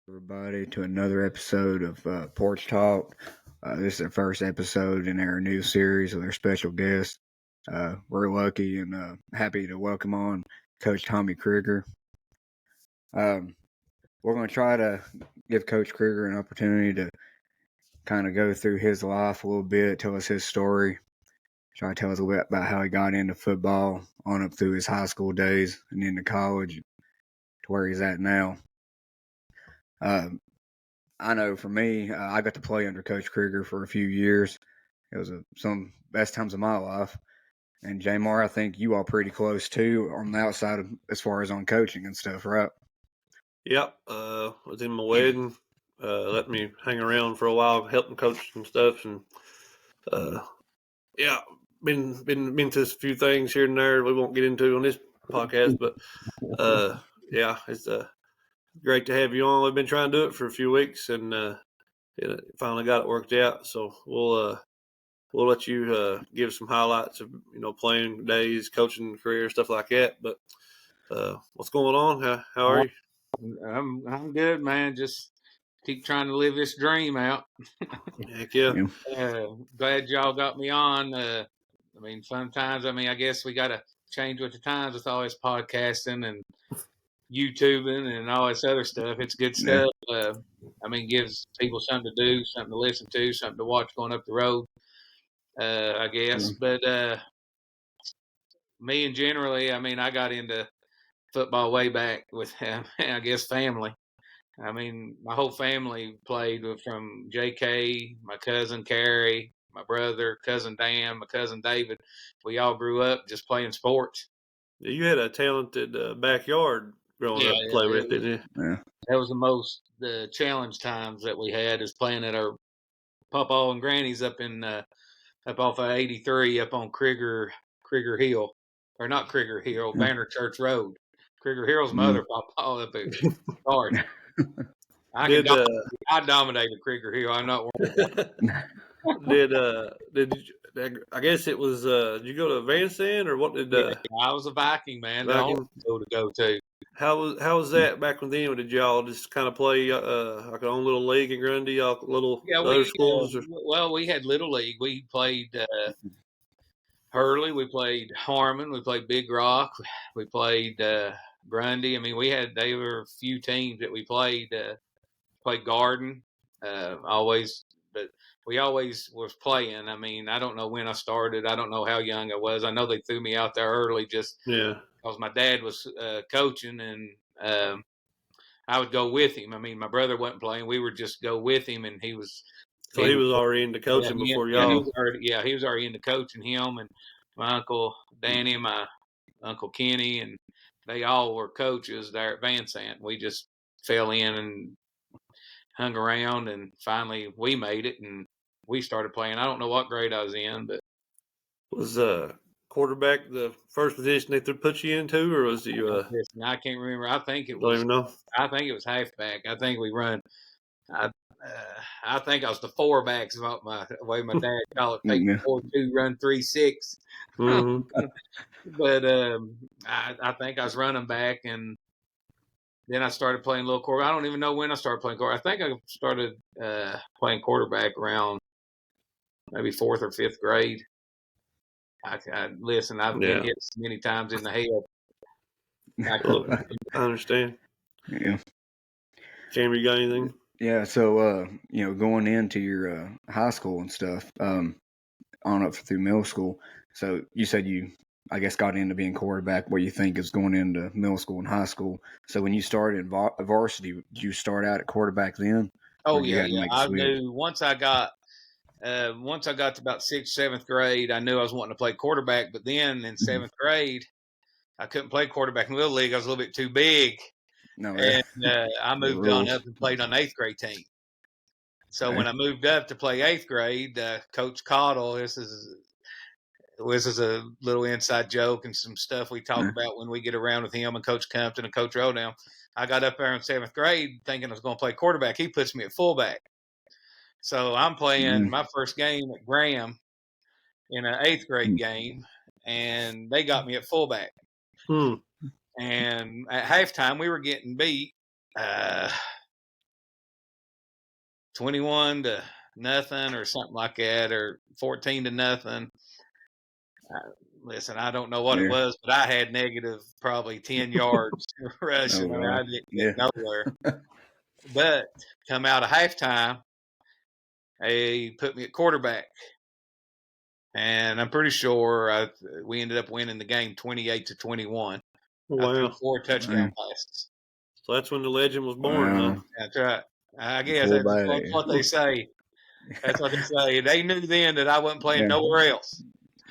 everybody, to another episode of Porch Talk. This is our first episode in our new series with our special guest. We're lucky and happy to welcome on Coach Tommy Crigger. We're going to try to give Coach Crigger an opportunity to kind of go through his life a little bit, tell us his story, try to tell us a little bit about how he got into football on up through his high school days and into college to where he's at now. I know for me, I got to play under Coach Crigger for a few years. It was some best times of my life. And Jamar, I think you all pretty close too on the outside of, as far as on coaching and stuff, right? Yep. Was in my wedding. Let me hang around for a while, helping coach and stuff, and yeah, been to a few things here and there we won't get into on this podcast, but yeah, it's great to have you on. We've been trying to do it for a few weeks, and it finally got it worked out. So we'll let you give some highlights of playing days, coaching career, stuff like that. But what's going on? How are you? I'm good, man. Just keep trying to live this dream out. Heck yeah. Glad y'all got me on. Sometimes, I guess we got to change with the times with all this podcasting and YouTubing and all this other stuff. It's good stuff. Gives people something to do, something to listen to, something to watch going up the road, I guess. But me and generally, I got into football way back with, I guess, family. My whole family played from JK, my cousin Carrie, my brother, cousin Dan, my cousin David. We all grew up just playing sports. You had a talented backyard growing up to play with, didn't you? Yeah. That was the challenge times that we had is playing at our Papa and Granny's up off of 83 up on Crigger Hill. Or not Crigger Hill, Banner Church Road. Crigger Hill's mother, Papa, up at Garden. I dominated Crigger Hill. I'm not Did I guess it was did you go to Van Sant or what did I was a Viking, man. Viking? To go to. How was that back when then? Did y'all just kind of play like our own little league in Grundy, y'all other schools? Well, we had little league. We played Hurley, we played Harmon, we played Big Rock, we played Grundy. They were a few teams that we played. Played Garden, but we always was playing. I don't know when I started. I don't know how young I was. I know they threw me out there early just because my dad was coaching, and I would go with him. My brother wasn't playing. We would just go with him, and he was. So he was already into coaching before y'all. He was already into coaching. Him and my uncle Danny, my uncle Kenny, and they all were coaches there at Van Sant. We just fell in and hung around, and finally we made it, and we started playing. I don't know what grade I was in, but was quarterback the first position they put you into, or was you? I can't remember. I think it was. Don't even know. I think it was halfback. I think we run. I think I was the four backs about my way my dad called it. Take 4-2, run 3-6. Mm-hmm. But I think I was running back, and then I started playing little quarterback. I don't even know when I started playing quarterback. I think I started playing quarterback around maybe 4th or 5th grade. I've been hit many times in the head. I understand. Yeah. Cameron, you got anything? Yeah, so going into your high school and stuff, on up through middle school. So you said you, I guess, got into being quarterback. What you think is going into middle school and high school? So when you started varsity, did you start out at quarterback then? Oh yeah. I knew once I got to about 6th, 7th grade, I knew I was wanting to play quarterback. But then in 7th grade, I couldn't play quarterback in Little League. I was a little bit too big. No, and I moved on up and played on 8th grade team. So when I moved up to play 8th grade, Coach Cottle, this is a little inside joke and some stuff we talk about when we get around with him and Coach Compton and Coach Rodown. I got up there in 7th grade thinking I was going to play quarterback. He puts me at fullback. So I'm playing my first game at Graham in an 8th grade game, and they got me at fullback. And at halftime, we were getting beat 21-0 or something like that, or 14-0. Listen, I don't know what it was, but I had negative probably 10 yards rushing. Oh, I didn't get nowhere. But come out of halftime, they put me at quarterback. And I'm pretty sure we ended up winning the game 28-21. Wow. I threw 4 touchdown passes. So that's when the legend was born, huh? That's right. I guess that's what they say. That's what they say. They knew then that I wasn't playing nowhere else.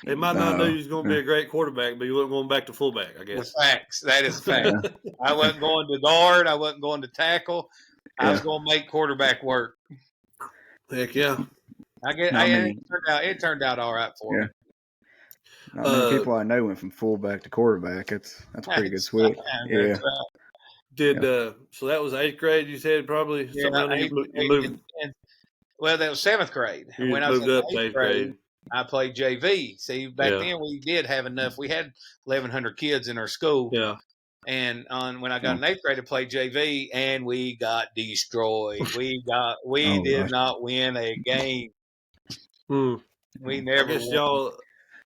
They might not know you was going to be a great quarterback, but you wasn't going back to fullback, I guess. The facts. That is fact. I wasn't going to guard. I wasn't going to tackle. I was going to make quarterback work. Heck yeah. It turned out all right for me. Not many people I know went from fullback to quarterback. That's a pretty good switch. Yeah. Right. So that was 8th grade, you said, probably? Yeah, well, that was 7th grade. You when moved up to 8th grade. I played JV. See, back then we did have enough. We had 1,100 kids in our school. Yeah. And when I got in 8th grade, I played JV, and we got destroyed. We did not win a game. We never. I guess y'all,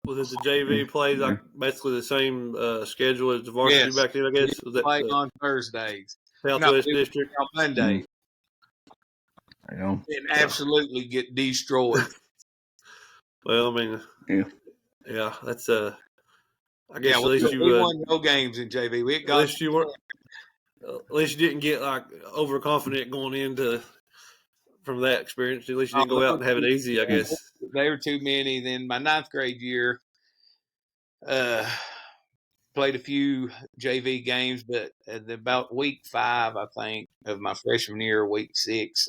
was it the JV plays like basically the same schedule as the varsity back then? I guess was that play on Thursdays, Southwest District on Monday, and absolutely get destroyed. Well, I mean, yeah, that's I guess at least we won no games in JV. At least you didn't get like overconfident going into from that experience. At least you didn't go out and have it easy, I guess. They were too many. Then my 9th grade year, played a few JV games, but at about week 5, I think, of my freshman year, week 6,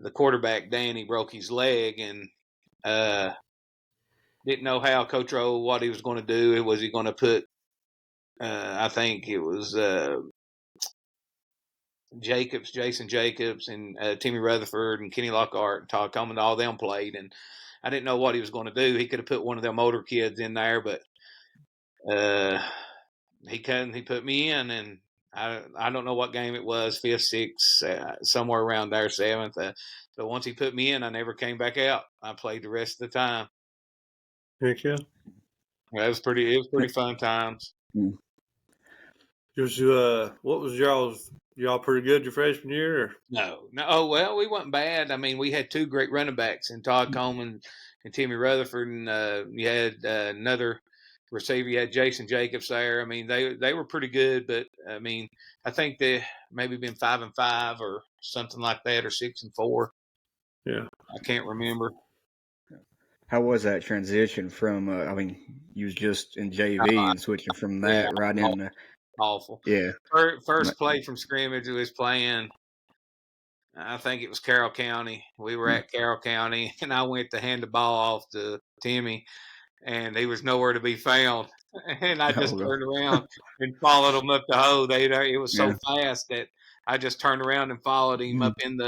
the quarterback Danny broke his leg, and didn't know how Coach O what he was going to do. Was he going to put? I think it was Jason Jacobs, and Timmy Rutherford, and Kenny Lockhart, and Todd Coleman. All them played, and I didn't know what he was going to do. He could have put one of them older kids in there, but he couldn't. He put me in, and I don't know what game it was, 5th, 6th, somewhere around there, 7th. But once he put me in, I never came back out. I played the rest of the time. Heck yeah. It was pretty fun times. What was y'all pretty good your freshman year? Or? No. Oh, well, we wasn't bad. I mean, we had 2 great running backs in Todd Coleman and Timmy Rutherford, and you had another receiver. You had Jason Jacobs there. I mean, they were pretty good, but I mean, I think they maybe been 5-5 or something like that, or 6-4. Yeah, I can't remember. How was that transition from? I mean, you was just in JV and switching from that right into awful. Yeah. First play from scrimmage, we was playing. I think it was Carroll County. We were at Carroll County, and I went to hand the ball off to Timmy, and he was nowhere to be found. And I just turned around and followed him up the hole. It was so fast that I just turned around and followed him up in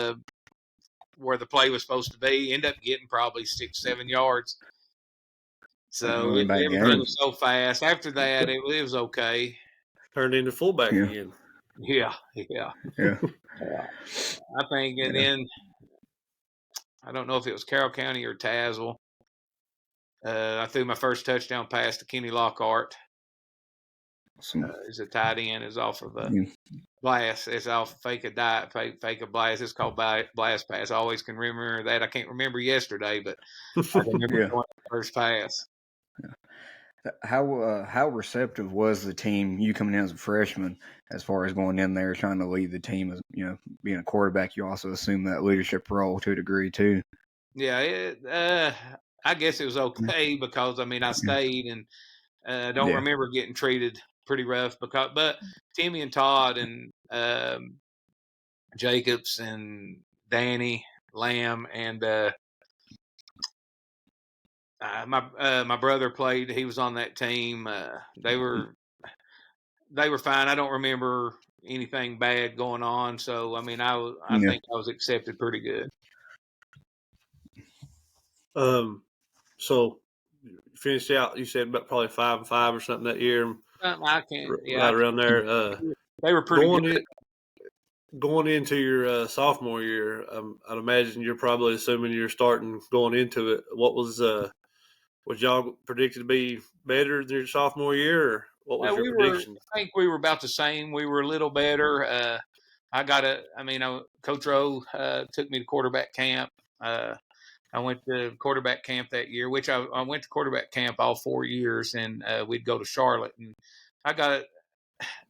where the play was supposed to be. Ended up getting probably 6-7 yards. So it was so fast. After that, it was okay. Turned into fullback again. Yeah. I think, and then I don't know if it was Carroll County or Tazewell. I threw my first touchdown pass to Kenny Lockhart. He's a tight end. It's off of a blast. It's off fake a blast. It's called blast pass. I always can remember that. I can't remember yesterday, but I can remember the first pass. How receptive was the team, you coming in as a freshman, as far as going in there trying to lead the team? As being a quarterback, you also assume that leadership role to a degree too. Yeah, I guess it was okay because I stayed and don't remember getting treated pretty rough but Timmy and Todd and Jacobs and Danny Lamb and my brother played. He was on that team. They were fine. I don't remember anything bad going on. So I think I was accepted pretty good. So you finished out. You said about probably 5-5 or something that year. I can't. Right around there. They were pretty good. going into your sophomore year, I'd imagine you're probably assuming you're starting going into it. What was y'all predicted to be better than your sophomore year, or what was your prediction? I think we were about the same. We were a little better. Coach Rowe took me to quarterback camp. I went to quarterback camp that year, which I went to quarterback camp all 4 years, and we'd go to Charlotte. And I got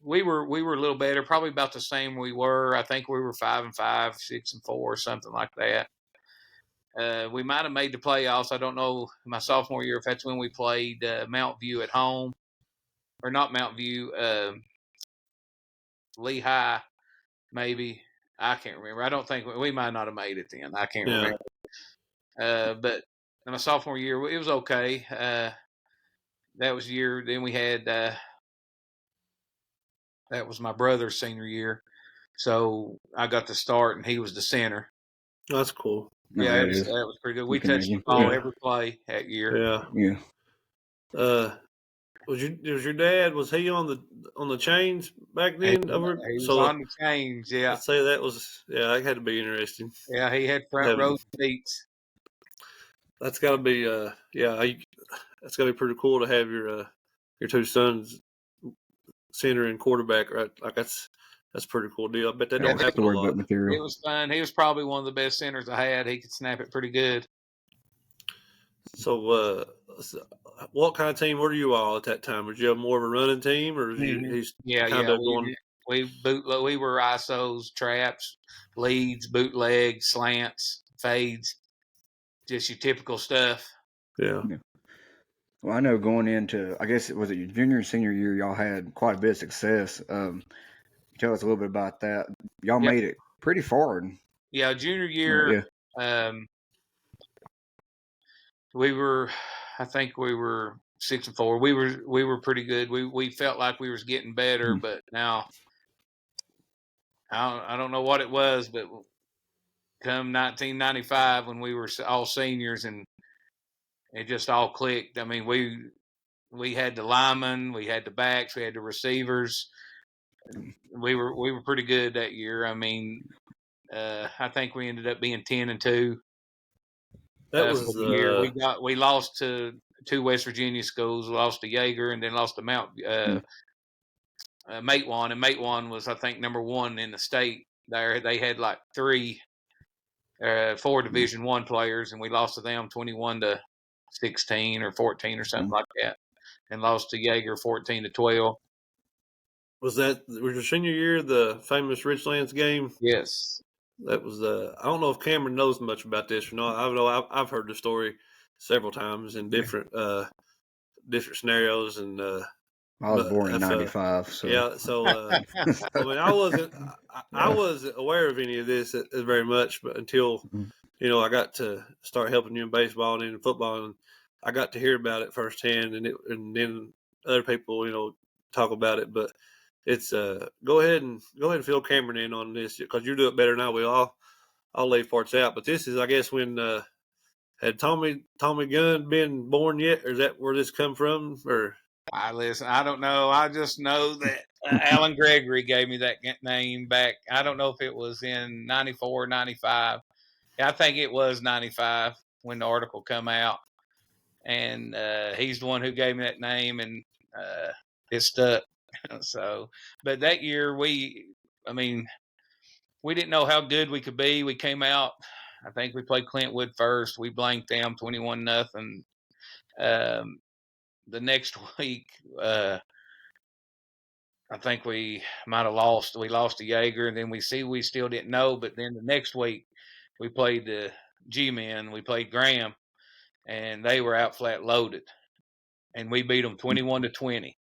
we were a little better, probably about the same we were. I think we were 5-5, 6-4, something like that. We might have made the playoffs. I don't know my sophomore year if that's when we played Mount View at home, or not Mount View, Lehigh, maybe. I can't remember. I don't think we might not have made it then. I can't remember. But my sophomore year, it was okay. That was the year. Then we had that was my brother's senior year, so I got to start, and he was the center. That's cool. Yeah, that was pretty good. We touched the ball every play that year. Yeah. Was your dad? Was he on the chains back then? He was on the chains. Yeah. I'd say that had to be interesting. Yeah, he had front row seats. That's got to be that's got to be pretty cool to have your two sons center and quarterback, right? Like that's a pretty cool deal. I bet that don't happen a lot. It was fun. He was probably one of the best centers I had. He could snap it pretty good. So, what kind of team were you all at that time? Was you more of a running team, or was going? We were ISOs, traps, leads, bootlegs, slants, fades, just your typical stuff. Yeah. Well, I know going into, I guess, was it your junior and senior year, y'all had quite a bit of success. Tell us a little bit about that. Y'all made it pretty far. Yeah, junior year, I think we were 6-4. We were pretty good. We felt like we was getting better, but now I don't know what it was, but come 1995 when we were all seniors and it just all clicked. I mean, we had the linemen, we had the backs, we had the receivers. We were pretty good that year. I mean, I think we ended up being 10-2. That was the year we lost to 2 West Virginia schools. We lost to Jaeger and then lost to Matewan. And Matewan was, I think, number 1 in the state. There, they had like 4 Division I players, and we lost to them 21-16 or 14 or something like that, and lost to Jaeger 14-12. Was your senior year the famous Richlands game? Yes. That was I don't know if Cameron knows much about this or not. I know I've heard the story several times in different scenarios, and I was born in 95, so yeah. So I mean, I wasn't aware of any of this very much, but until I got to start helping you in baseball and in football, and I got to hear about it firsthand, and then other people talk about it, but. It's go ahead and fill Cameron in on this because you do it better than I will. I'll leave parts out, but this is, I guess, when had Tommy Gunn been born yet, or is that where this come from? Or I don't know. I just know that Alan Gregory gave me that name back. I don't know if it was in 94 or 95. Yeah, I think it was 95 when the article come out, and he's the one who gave me that name, and it stuck. So, but that year we didn't know how good we could be. We came out, I think we played Clintwood first. We blanked them 21-0. The next week, I think we might have lost. We lost to Jaeger, and then we still didn't know. But then the next week, we played the G-men. We played Graham, and they were out flat loaded, and we beat them 21-20.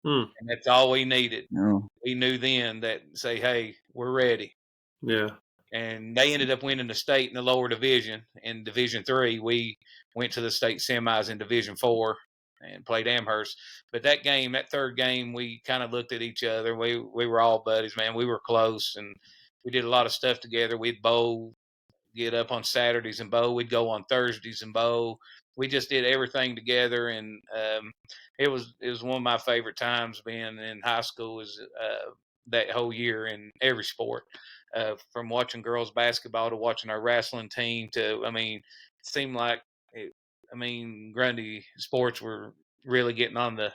And that's all we needed. No. We knew then that say, hey, we're ready. Yeah. And they ended up winning the state in the lower division. In Division III, we went to the state semis in Division IV and played Amherst. But that third game, we kind of looked at each other. We were all buddies, man. We were close, and we did a lot of stuff together. We'd bowl, get up on Saturdays and bowl. We'd go on Thursdays and bowl. We just did everything together, and it was one of my favorite times being in high school. Is that whole year in every sport, from watching girls basketball to watching our wrestling team to, I mean, it seemed like, Grundy sports were really getting on the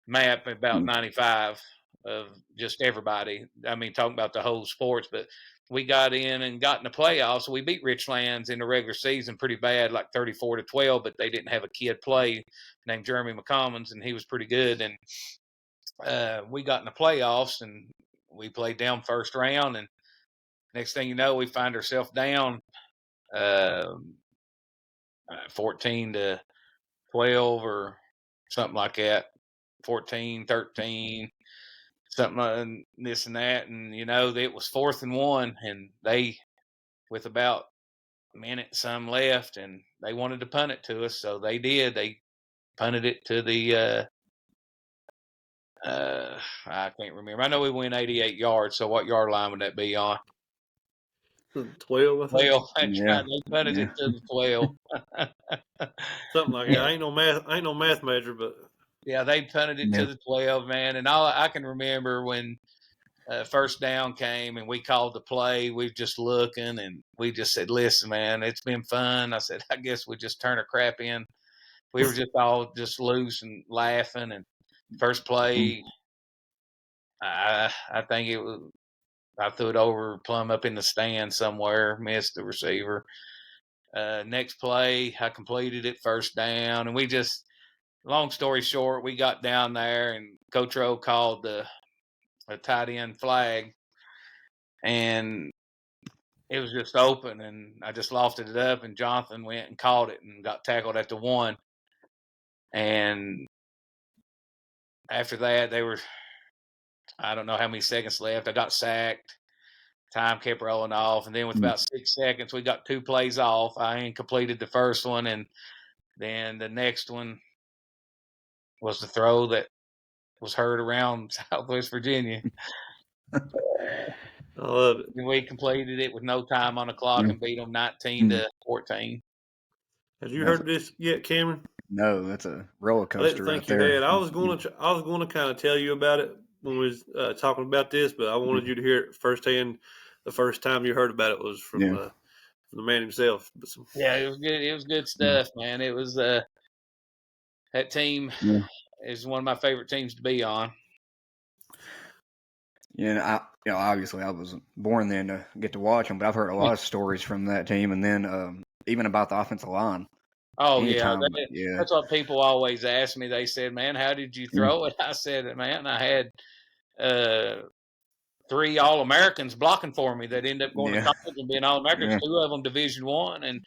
map about 95 of just everybody. I mean, talking about the whole sports, but we got in and got in the playoffs. We beat Richlands in the regular season pretty bad, like 34-12, but they didn't have a kid play named Jeremy McCommons, and he was pretty good. And we got in the playoffs and we played down first round. And next thing you know, we find ourselves down 14-12 or something like that. 14, 13, something and this and that. And, it was 4th and 1, and they, with about a minute some left, and they wanted to punt it to us. So they did. They punted it to the, I can't remember. I know we went 88 yards. So what yard line would that be on? 12, I think. 12. That's right. They punted it to the 12. Something like that. I ain't no math major, but yeah, they punted it to the 12, man. And all I can remember when first down came and we called the play, we just looking and we just said, listen, man, it's been fun. I said, I guess we just turn our crap in. We were just all just loose and laughing. And first play, I think it was, I threw it over plumb up in the stand somewhere, missed the receiver. Next play, I completed it, first down. And we just, long story short, we got down there and Coach Rowe called a tight end flag, and it was just open, and I just lofted it up, and Jonathan went and caught it and got tackled at the 1. And after that, I don't know how many seconds left. I got sacked. Time kept rolling off, and then with about 6 seconds, we got 2 plays off. I completed the first one, and then the next one was the throw that was heard around Southwest Virginia. I love it. And we completed it with no time on the clock and beat them 19-14. Have you heard this yet, Cameron? No, that's a roller coaster. I didn't think you had. I was going to kind of tell you about it when we was talking about this, but I wanted you to hear it firsthand. The first time you heard about it was from the man himself. Yeah, it was good. It was good stuff, man. It was that team is one of my favorite teams to be on. Yeah, obviously I was born then to get to watch them, but I've heard a lot of stories from that team, and then even about the offensive line. Oh, that's what people always ask me. They said, man, how did you throw it? I said, man, I had 3 All-Americans blocking for me that ended up going to college and being All-Americans. 2 of them Division I, and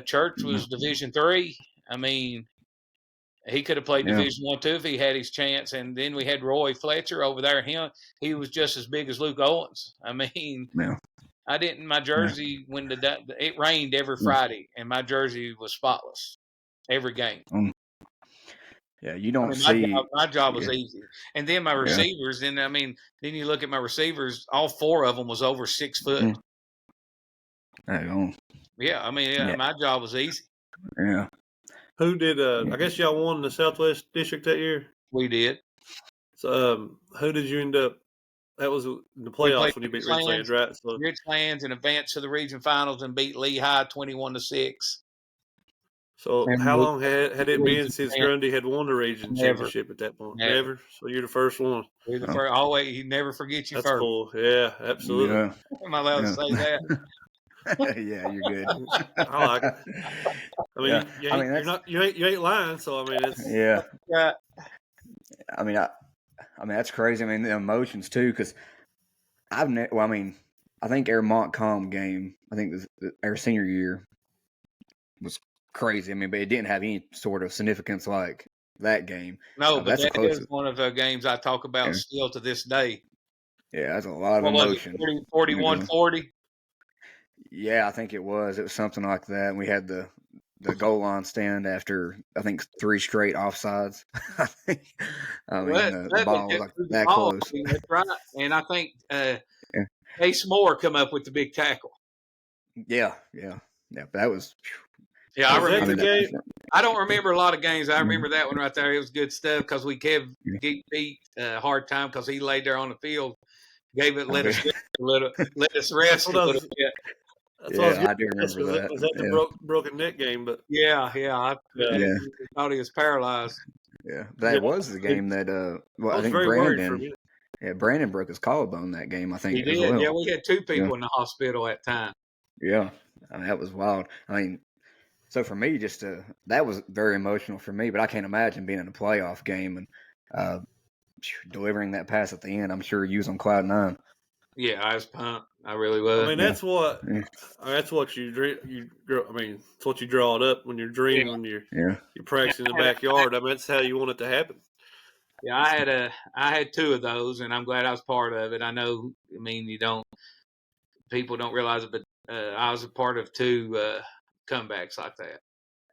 Church was Division III. I mean, he could have played Division I too if he had his chance. And then we had Roy Fletcher over there. He was just as big as Luke Owens. I mean, I didn't. My jersey when it rained every Friday, and my jersey was spotless every game. Yeah, you don't see. My job was easy, and then my receivers. And then you look at my receivers. All 4 of them was over 6 foot. Yeah, my job was easy. Yeah. Who did? I guess y'all won the Southwest District that year. We did. So, who did you end up? That was the playoffs when you beat Richlands, right? So Richlands and advanced to the region finals and beat Lehigh 21-6. So how long had it been since Grundy had won the region championship at that point? Never. So you're the first one. You're the first. Always, he never forgets you That's first. Cool. Yeah, absolutely. Yeah. Am I allowed to say that? Yeah, you're good. I like it. You ain't lying. So it's yeah. That's crazy. The emotions too, because I think our Montcalm game, I think our senior year was crazy. But it didn't have any sort of significance like that game. No, but that is one of the games I talk about still to this day. Yeah, that's a lot of emotion. 41-40. Yeah, I think it was. It was something like that. And we had the goal line stand after, I think, 3 straight offsides. The ball was like that close. That's right. And I think Ace Moore come up with the big tackle. Yeah. That was. Yeah, I remember the game. I don't remember a lot of games. I remember that one right there. It was good stuff because we beat hard time because he laid there on the field gave it, let Okay. us rest a little, let us rest a little bit. That's what I was Yeah, I getting do at. remember that. Was that the Yeah. broken neck game? But Yeah. yeah, Yeah. I thought he was paralyzed. Yeah. yeah, That was the game that well, I I was think very worried for you. Brandon broke his collarbone that game, I He think, as did. well. Yeah, we had 2 Yeah. people in the hospital at the time. Yeah. I mean, that was wild. I mean, so for me, that was very emotional for me, but I can't imagine being in a playoff game and delivering that pass at the end. I'm sure you was on cloud nine. Yeah, I was pumped. I really I was. mean, that's what you dream. I mean, it's what you draw it up when you're dreaming, Yeah. when you're Yeah. practicing in the backyard. I mean, that's how you want it to happen. Yeah, I had 2 of those, and I'm glad I was part of it. I know, I mean, people don't realize it, but I was a part of 2 comebacks like that.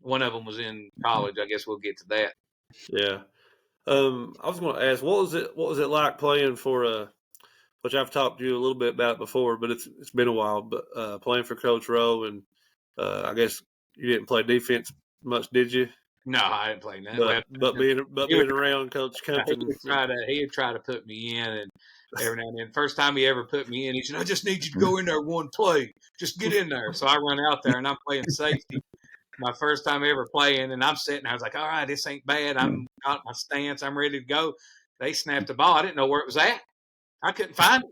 One of them was in college. I guess we'll get to that. Yeah. I was going to ask, what was it like playing for which I've talked to you a little bit about it before, but it's been a while. But playing for Coach Rowe, and I guess you didn't play defense much, did you? No, I didn't play that. But being around Coach Compton, He would try to put me in, and every now and then. First time he ever put me in, he said, "I just need you to go in there one play. Just get in there." So I run out there, and I'm playing safety. My first time ever playing, and I'm sitting there. I was like, "All right, this ain't bad. I'm out my stance. I'm ready to go." They snapped the ball. I didn't know where it was at. I couldn't find it,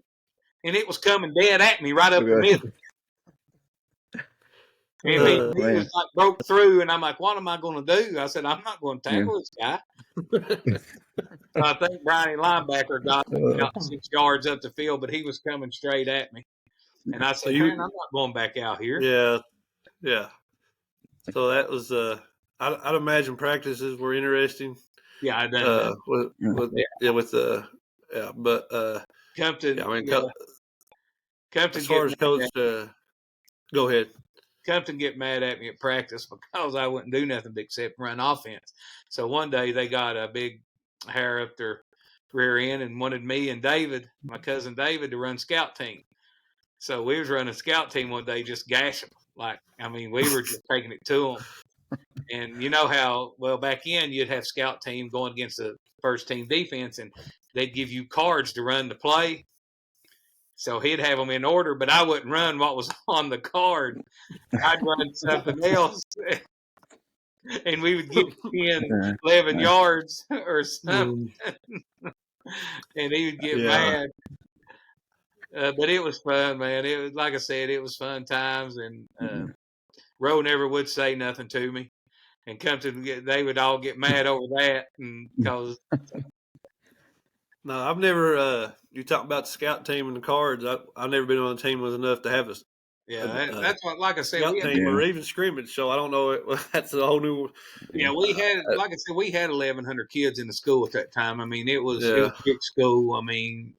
and it was coming dead at me right up the middle. And he was like broke through, and I'm like, "What am I going to do?" I said, "I'm not going to tackle this guy." So I think Brownie linebacker got about 6 yards up the field, but he was coming straight at me, and I said, "Man, I'm not going back out here." Yeah. So that was I'd imagine practices were interesting. Yeah, I done that. But Compton. I mean, Compton as far as coach, go ahead. Compton get mad at me at practice because I wouldn't do nothing except run offense. So one day they got a big hair up their rear end and wanted me and David, my cousin David, to run scout team. So we was running scout team one day, just gashing them. We were just taking it to them. And you know how, well, back in you'd have scout team going against the first team defense, and they'd give you cards to run the play. So he'd have them in order, but I wouldn't run what was on the card. I'd run something else, and we would get 10, 11 yards or something, and he would get mad. But it was fun, man. It was, like I said, it was fun times, and Roe never would say nothing to me. And they would all get mad over that, and because. No, I've never. You talk about the scout team and the cards. I've never been on a team with enough to have That's what. Like I said, scout team or even scrimmage. So I don't know. That's a whole new. Yeah, we had, like I said, we had 1,100 kids in the school at that time. It was a big school. And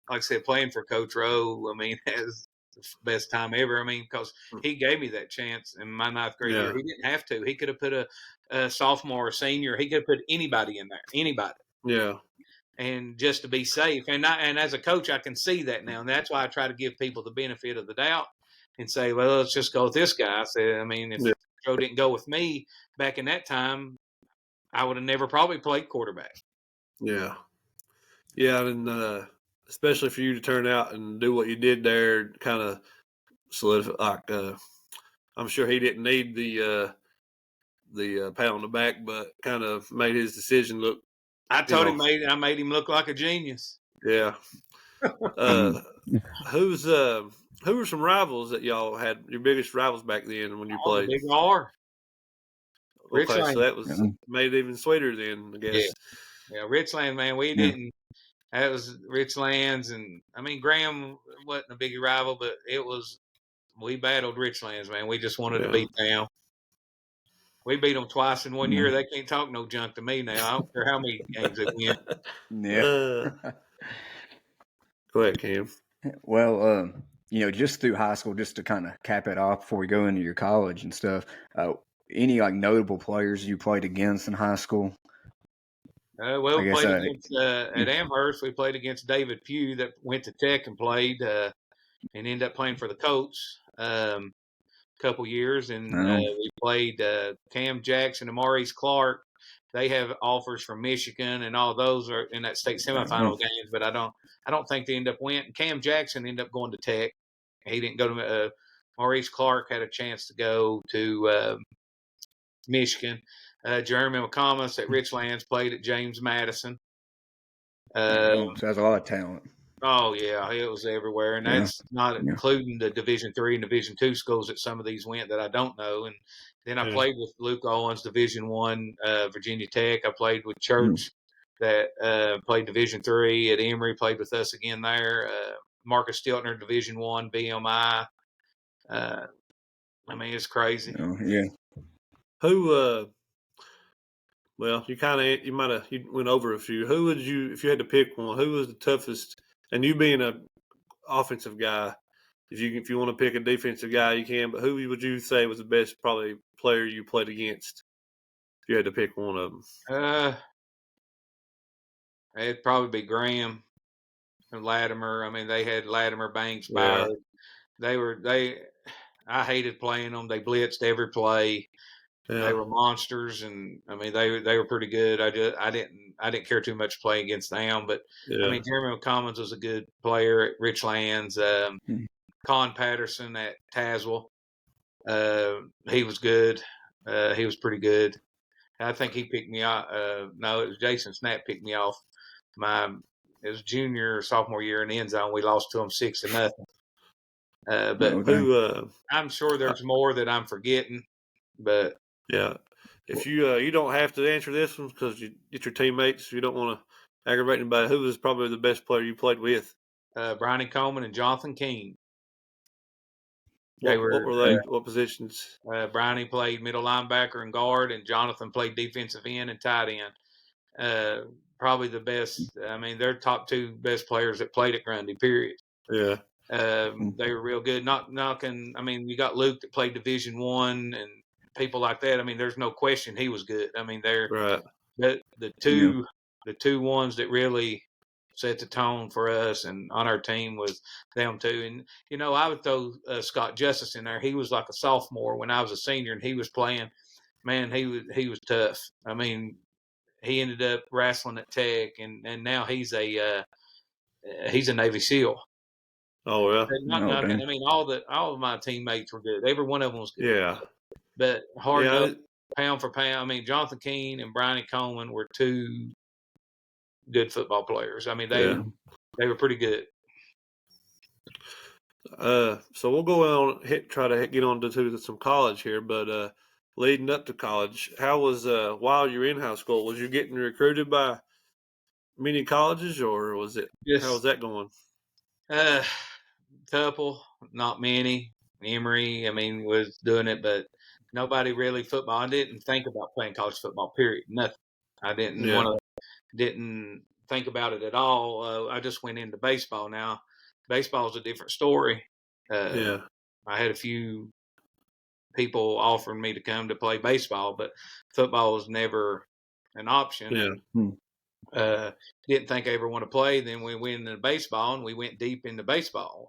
like I said, playing for Coach Rowe, has the best time ever. Because he gave me that chance in my 9th grade year. He didn't have to. He could have put a sophomore or senior. He could have put anybody in there. Anybody. Yeah. And just to be safe. And as a coach, I can see that now. And that's why I try to give people the benefit of the doubt and say, well, let's just go with this guy. I said, if Joe didn't go with me back in that time, I would have never probably played quarterback. Yeah. Yeah. And especially for you to turn out and do what you did there, kind of solidify. I'm sure he didn't need the pat on the back, but kind of made his decision look. I told him I made him look like a genius. Yeah. Who were some rivals that y'all had? Your biggest rivals back then when you played? Big R. Okay, so that was made it even sweeter then, I guess. Yeah, Richland, man, we didn't. That was Richlands, and Graham wasn't a big rival, but we battled Richlands, man. We just wanted to beat them. We beat them twice in 1 year. They can't talk no junk to me now. I don't care how many games they win. Yeah. Go ahead, Cam. Well, just through high school, just to kind of cap it off before we go into your college and stuff, any notable players you played against in high school? We played against at Amherst. We played against David Pugh that went to Tech and played and ended up playing for the Colts a couple years. And we played Cam Jackson and Maurice Clark. They have offers from Michigan, and all those are in that state semifinal games. But I I don't think they ended up winning. Cam Jackson ended up going to Tech. He didn't go to Maurice Clark had a chance to go to Michigan. Jeremy McComas at Richlands played at James Madison. So that's a lot of talent. Oh yeah, it was everywhere, and that's not including the Division III and Division II schools that some of these went that I don't know. And then I played with Luke Owens, Division I, Virginia Tech. I played with Church that played Division III at Emory. Played with us again there. Marcus Stiltner, Division I, BMI. I mean, it's crazy. Yeah. Who? Well, you went over a few. Who would you, if you had to pick one? Who was the toughest? And you being a offensive guy, if you want to pick a defensive guy, you can. But who would you say was the best probably player you played against? If you had to pick one of them, It'd probably be Graham and Latimer. I mean, they had Latimer, Banks, Ballard. I hated playing them. They blitzed every play. Yeah. They were monsters, and I mean they were pretty good. I didn't care too much to play against them, but I mean Jeremy Commons was a good player at Richlands. Con Patterson at Tazewell, he was good. He was pretty good. I think he picked me off. No, it was Jason Snap picked me off. It was junior or sophomore year in the end zone. We lost to him 6-0. But I'm sure there's more that I'm forgetting. But yeah, if you don't have to answer this one because you get your teammates, you don't want to aggravate anybody. Who was probably the best player you played with? Bronny Coleman and Jonathan Keene. What were they? What positions? Bronny played middle linebacker and guard, and Jonathan played defensive end and tight end. Probably the best. I mean, they're top two best players that played at Grundy. Period. Yeah. They were real good. Not knocking. I mean, you got Luke that played Division I and people like that. I mean, there's no question he was good. I mean, they're right. The two ones that really set the tone for us and on our team was them two. And you know, I would throw Scott Justice in there. He was like a sophomore when I was a senior, and he was playing. Man, he was tough. I mean, he ended up wrestling at Tech, and now he's a Navy SEAL. Oh yeah. Not knocking. I mean, all of my teammates were good. Every one of them was good. Yeah. But hard enough, pound for pound. I mean, Jonathan Keene and Bronny Coleman were two good football players. I mean, they were pretty good. So we'll go on, try to get on to some college here. But leading up to college, how was while you were in high school? Was you getting recruited by many colleges, or was it? How was that going? Couple, not many. Emory, I mean, was doing it, but nobody really football. I didn't think about playing college football. Period. Nothing. I didn't think about it at all. I just went into baseball. Now, baseball is a different story. I had a few people offering me to come to play baseball, but football was never an option. Yeah. Didn't think I ever want to play. Then we went into baseball, and we went deep into baseball.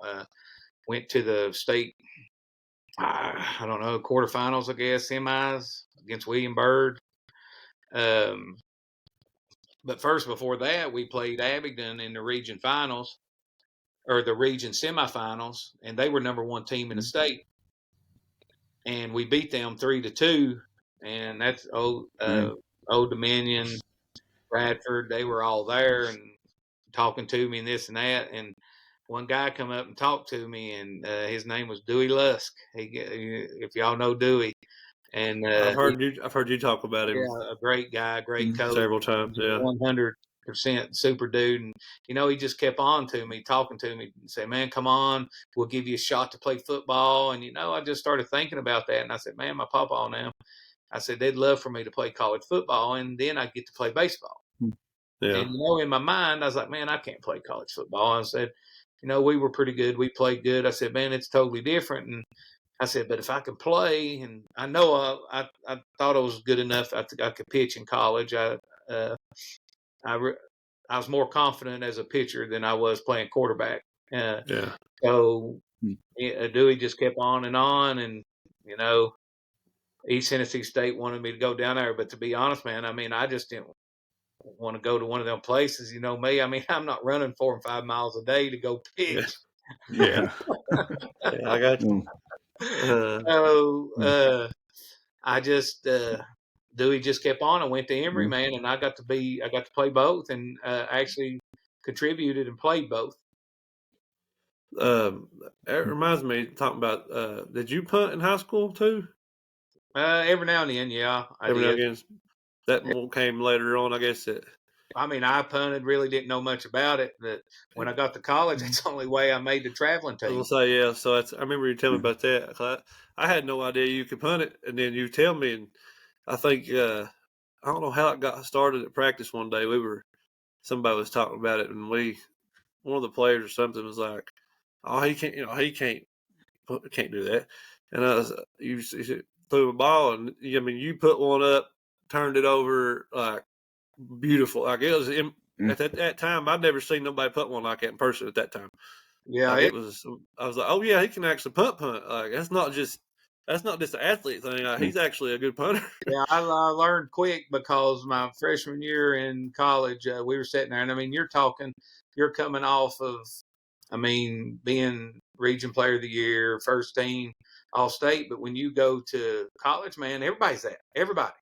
Went to the state, I don't know, quarterfinals, I guess, semis against William Byrd. But first, before that, we played Abingdon in the region finals, or the region semifinals, and they were number one team in the state. And we beat them 3-2, and that's Old Dominion, Bradford. They were all there and talking to me and this and that. And one guy come up and talked to me, and his name was Dewey Lusk. If y'all know Dewey. And I've heard you talk about him. Yeah, a great guy, great coach. Several times, yeah. 100% super dude. And, you know, he just kept on to me, talking to me, and said, man, come on, we'll give you a shot to play football. And, you know, I just started thinking about that. And I said, man, my papa now. I said, they'd love for me to play college football, and then I'd get to play baseball. Yeah. And, you know, in my mind, I was like, man, I can't play college football. I said, you know, we were pretty good. We played good. I said, man, it's totally different. And I said, but if I can play, and I know I thought I was good enough, I could pitch in college. I was more confident as a pitcher than I was playing quarterback. So Dewey just kept on, and you know, East Tennessee State wanted me to go down there. But to be honest, man, I mean, I just didn't. want to go to one of them places. You know me. I mean, I'm not running 4 and 5 miles a day to go pitch. Yeah. Yeah, I got you. So I just Dewey just kept on. I went to Emory, man, and I got to play both, and actually contributed and played both. It reminds me talking about. Did you punt in high school too? Every now and then, yeah, I Every now did. and again. That one came later on, I guess. I mean, I punted, really didn't know much about it. But when I got to college, that's the only way I made the traveling I team. was gonna say, yeah. So I remember you telling me about that. 'Cause I had no idea you could punt it, and then you tell me, and I think I don't know how it got started at practice one day. Somebody was talking about it, and one of the players or something was like, "Oh, he can't, can't do that." And you threw a ball, and I mean, you put one up, turned it over like beautiful. Like it was at that time, I'd never seen nobody put one like that in person at that time. Yeah, Like it was, I was like, oh yeah, he can actually punt. Like that's not just an athlete thing. Like, he's actually a good punter. yeah, I learned quick because my freshman year in college, we were sitting there, and I mean, you're coming off of, I mean, being region player of the year, first team, all state. But when you go to college, man, everybody's that, everybody,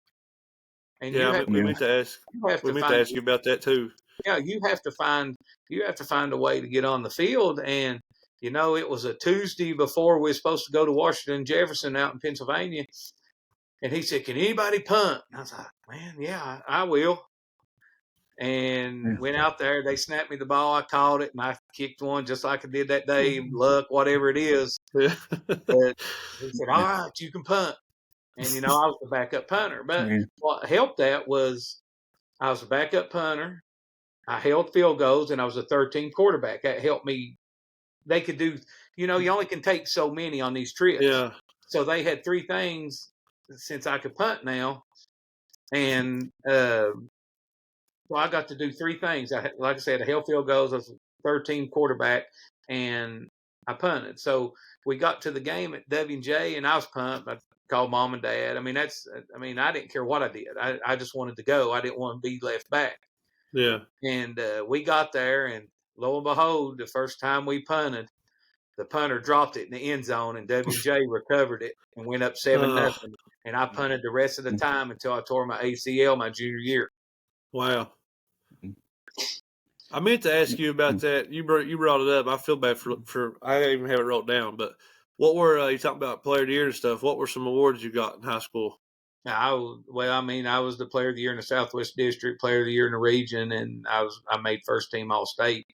and Yeah, you I have mean, we meant to ask. We to meant to find, ask you about that too. yeah, you have to find a way to get on the field. And it was a Tuesday before we were supposed to go to Washington Jefferson out in Pennsylvania. And he said, "Can anybody punt?" And I was like, "Man, yeah, I will." And went out there. They snapped me the ball. I caught it, and I kicked one just like I did that day. Luck, whatever it is. Yeah. But he said, "All right, you can punt." And I was the backup punter. But what helped that was I was a backup punter. I held field goals, and I was a 13 quarterback. That helped me. They could do. You only can take so many on these trips. Yeah. So they had 3 things since I could punt now. And I got to do 3 things. Like I said, I held field goals. I was a 13 quarterback, and I punted. So we got to the game at W&J, and I was punt. I called mom and dad. I mean, I didn't care what I did. I just wanted to go. I didn't want to be left back. Yeah. And we got there, and lo and behold, the first time we punted, the punter dropped it in the end zone, and W&J recovered it and went up 7-0. And I punted the rest of the time until I tore my ACL my junior year. Wow. I meant to ask you about that. You brought it up. I feel bad for I didn't even have it wrote down. But what were you talking about player of the year and stuff? What were some awards you got in high school? I was the player of the year in the Southwest District, player of the year in the region, and I made first team All State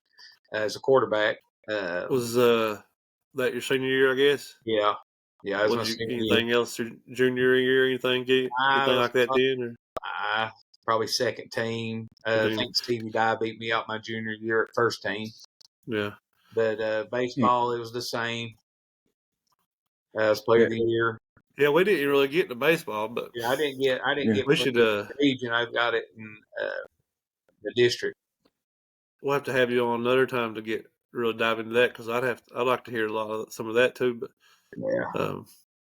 as a quarterback. Was that your senior year? I guess. Yeah. That was my senior year. Anything else your junior year? Anything like that? Did probably second team. I think Stevie Dye beat me out my junior year at first team. Yeah. But baseball, it was the same. As player of the year. Yeah, we didn't really get to baseball, but yeah, I didn't get. We should. Region. I got it in the district. We'll have to have you on another time to get really dive into that because I'd like to hear some of that too. But yeah,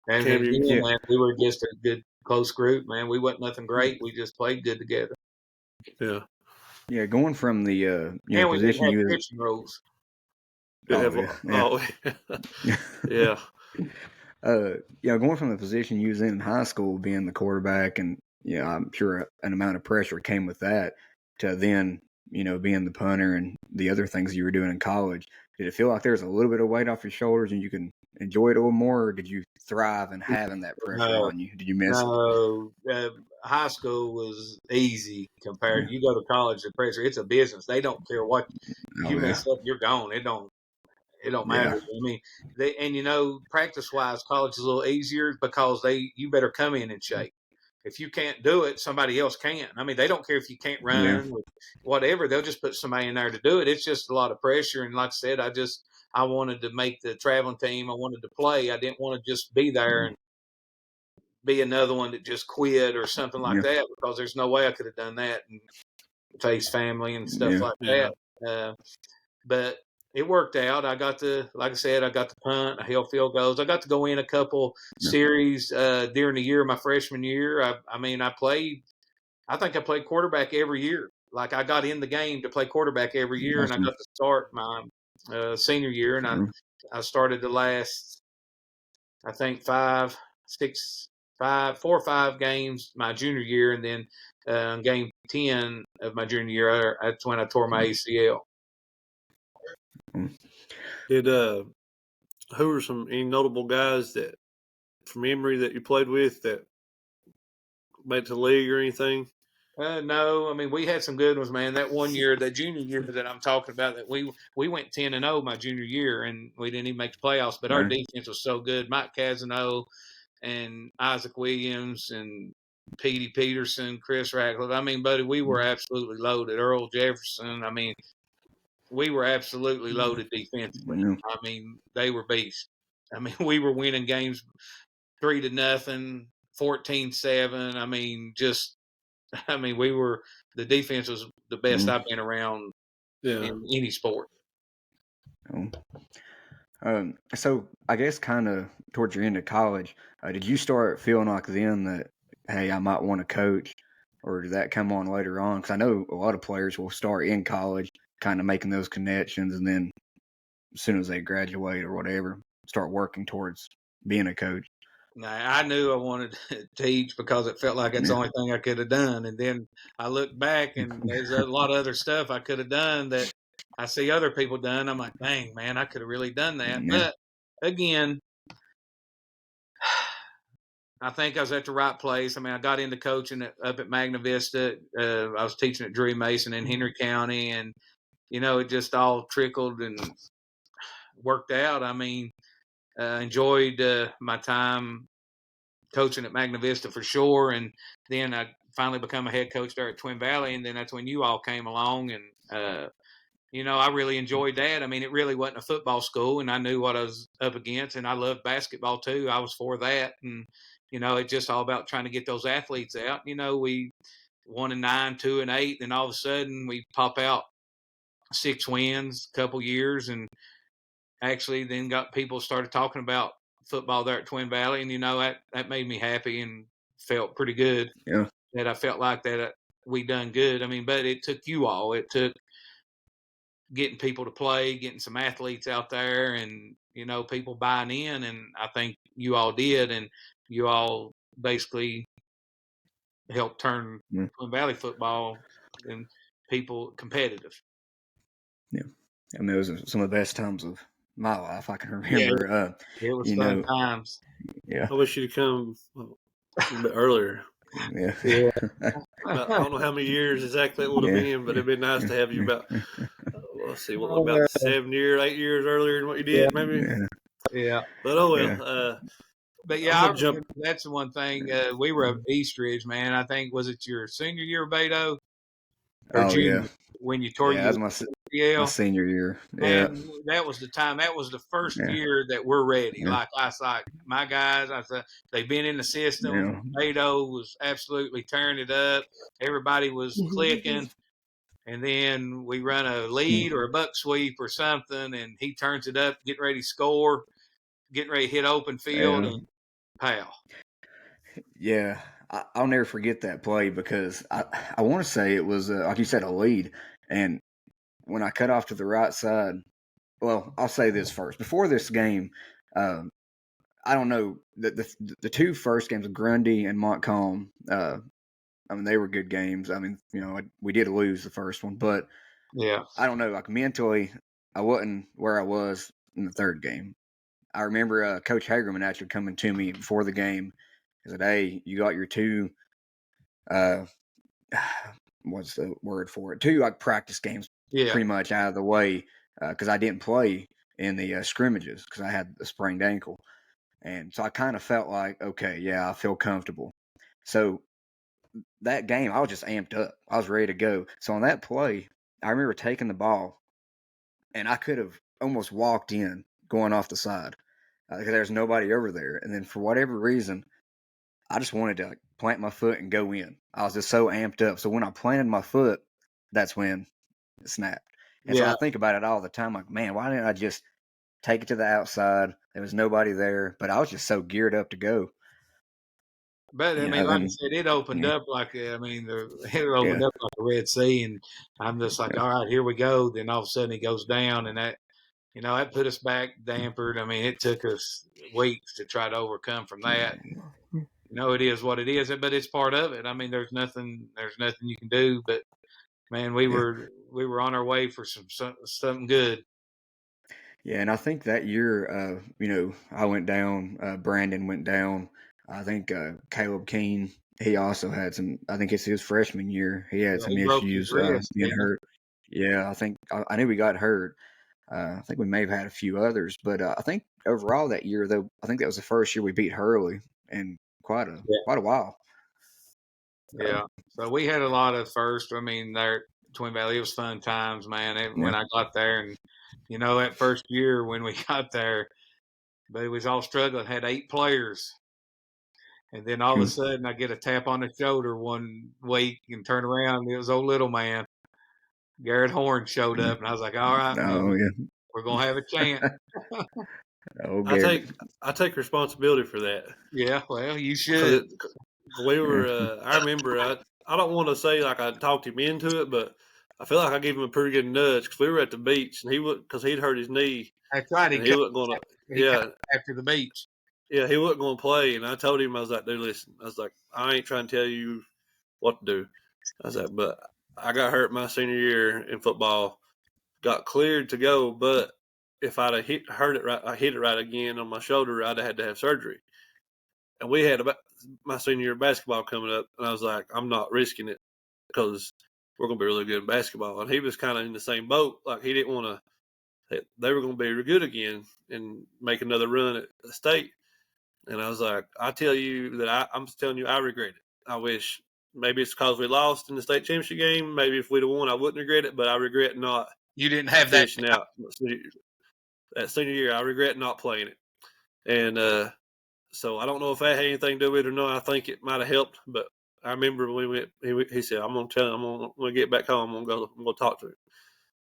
and again, man, we were just a good close group, man. We wasn't nothing great. We just played good together. Yeah. Yeah, going from the and position we you had pitching rules. Yeah. Going from the position you was in high school, being the quarterback, and I'm sure an amount of pressure came with that, to then being the punter and the other things you were doing in college. Did it feel like there was a little bit of weight off your shoulders and you can enjoy it a little more, or did you thrive in having that pressure on you? Did you miss it? High school was easy compared. You go to college, the pressure, it's a business. They don't care what you mess up, you're gone. It don't matter. I mean, practice wise, college is a little easier because you better come in shape. If you can't do it, somebody else can. I mean, they don't care if you can't run or whatever. They'll just put somebody in there to do it. It's just a lot of pressure. And like I said, I wanted to make the traveling team. I wanted to play. I didn't want to just be there and be another one that just quit or something like that, because there's no way I could have done that and face family and stuff like that. But it worked out. I got to punt, I held field goals. I got to go in a couple series during the year, my freshman year. I think I played quarterback every year. like I got in the game to play quarterback every year, and I got to start my senior year, and I started the last, I think 4 or 5 games my junior year, and then game 10 of my junior year, that's when I tore my ACL. Did who were any notable guys that from Emory that you played with that made it to the league or anything? No, I mean we had some good ones, man. That one year, that junior year that I'm talking about, that we went 10-0 my junior year, and we didn't even make the playoffs. But our defense was so good. Mike Casino and Isaac Williams and Petey Peterson, Chris Ratcliffe. I mean, buddy, we were absolutely loaded. Earl Jefferson. I mean, we were absolutely loaded defensively. I mean, they were beasts. I mean, we were winning games 3-0, 14-7. I mean, the defense was the best I've been around in any sport. So I guess kind of towards your end of college, did you start feeling like then that, hey, I might want to coach, or did that come on later on? Because I know a lot of players will start in college kind of making those connections, and then as soon as they graduate or whatever, start working towards being a coach. Now, I knew I wanted to teach because it felt like it's the only thing I could have done. And then I look back, and there's a lot of other stuff I could have done that I see other people done. I'm like, dang, man, I could have really done that. But again, I think I was at the right place. I mean, I got into coaching up at Magna Vista. I was teaching at Drury Mason in Henry County, and it just all trickled and worked out. I mean, enjoyed my time coaching at Magna Vista for sure, and then I finally become a head coach there at Twin Valley, and then that's when you all came along, and I really enjoyed that. I mean, it really wasn't a football school, and I knew what I was up against, and I loved basketball too. I was for that, and it's just all about trying to get those athletes out. We 1-9, 2-8, and all of a sudden we pop out 6 wins, a couple years, and actually then got people started talking about football there at Twin Valley, and that made me happy and felt pretty good. Yeah, that I felt like that we done good. I mean, but it took you all. It took getting people to play, getting some athletes out there, and people buying in. And I think you all did, and you all basically helped turn Twin Valley football and people competitive. Yeah, I mean, it was some of the best times of my life I can remember. It was fun times. Yeah, I wish you'd come a bit earlier. Yeah. I don't know how many years exactly it would have been, but it'd been nice to have you about, let's see, about 7 years, 8 years earlier than what you did, maybe. Yeah. But oh well. But yeah, that's the one thing. We were at Eastridge, man. I think, was it your senior year, Beto? Or junior, when you tore your my senior year. Man, that was the time. That was the first year that we're ready. Like my guys, I said, they've been in the system. Beto was absolutely tearing it up. Everybody was clicking. And then we run a lead or a buck sweep or something, and he turns it up, getting ready to score, getting ready to hit open field, and pow. Yeah, I'll never forget that play because I want to say it was, like you said, a lead. And when I cut off to the right side, well, I'll say this first. Before this game, I don't know, the 2 first games of Grundy and Montcalm, I mean, they were good games. I mean, we did lose the first one, but I don't know, like mentally, I wasn't where I was in the third game. I remember Coach Hagerman actually coming to me before the game. He said, "Hey, you got your 2, what's the word for it? 2 like practice games pretty much out of the way because I didn't play in the scrimmages because I had a sprained ankle. And so I kind of felt like, okay, yeah, I feel comfortable. So that game, I was just amped up. I was ready to go. So on that play, I remember taking the ball, and I could have almost walked in going off the side because there's nobody over there. And then for whatever reason, I just wanted to plant my foot and go in. I was just so amped up. So when I planted my foot, that's when it snapped. And so I think about it all the time, like, man, why didn't I just take it to the outside? There was nobody there, but I was just so geared up to go. But I mean, like I said, it opened up like it opened up like a Red Sea, and I'm just like, all right, here we go. Then all of a sudden, it goes down, and that put us back dampered. I mean, it took us weeks to try to overcome from that. It is what it is, but it's part of it. I mean, there's nothing you can do. But man, we were on our way for something good. Yeah, and I think that year, I went down. Brandon went down. I think Caleb Keene, he also had some. I think it's his freshman year. He had some issues being hurt. Yeah, I think I knew we got hurt. I think we may have had a few others, but I think overall that year, though, I think that was the first year we beat Hurley in quite a while. Yeah, so we had a lot of first. I mean, there at Twin Valley, it was fun times, man. When I got there, and that first year when we got there, but it was all struggling. Had 8 players, and then all of a sudden I get a tap on the shoulder one week and turn around. It was old little man, Garrett Horn, showed up, and I was like, all right, we're gonna have a chance. I take responsibility for that. Yeah, well, you should. We were. I remember. I don't want to say like I talked him into it, but I feel like I gave him a pretty good nudge because we were at the beach and because he'd hurt his knee. That's right. He wasn't going to. After the beach. Yeah, he wasn't going to play, and I told him, I was like, "Dude, listen." I was like, "I ain't trying to tell you what to do." I was like, "But I got hurt my senior year in football, got cleared to go, but if I'd have hit it right again on my shoulder, I'd have had to have surgery." And we had my senior year of basketball coming up, and I was like, I'm not risking it because we're going to be really good in basketball. And he was kind of in the same boat. Like, he didn't want to – they were going to be good again and make another run at the state. And I was like, I'm telling you, I regret it. I wish – maybe it's because we lost in the state championship game. Maybe if we'd have won, I wouldn't regret it, but I regret not – You didn't have that – out. That senior year, I regret not playing it. And so I don't know if that had anything to do with it or not. I think it might have helped, but I remember when we went. He said, "I'm gonna tell him. I'm gonna get back home. I'm gonna talk to him."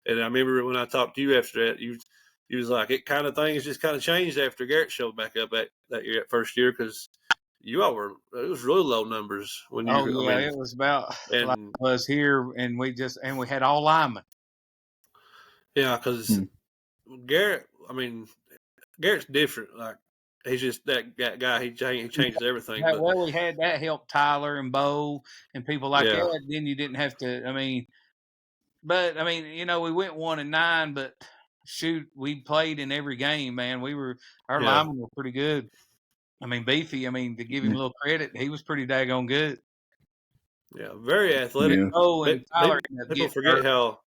And I remember when I talked to you after that, you was like, things just kind of changed after Garrett showed back up that year, that first year, because you all were. It was really low numbers when you. It was about like it was here, and we had all linemen. Yeah, because Garrett. I mean, Garrett's different. Like. He's just that guy. He changes everything. We had that help Tyler and Bo and people like that. Then you didn't have to. We went 1-9, but shoot, we played in every game, man. Our linemen were pretty good. I mean, Beefy. To give him a little credit, he was pretty daggone good. Yeah, very athletic. Yeah. Oh, and Tyler. People forget how.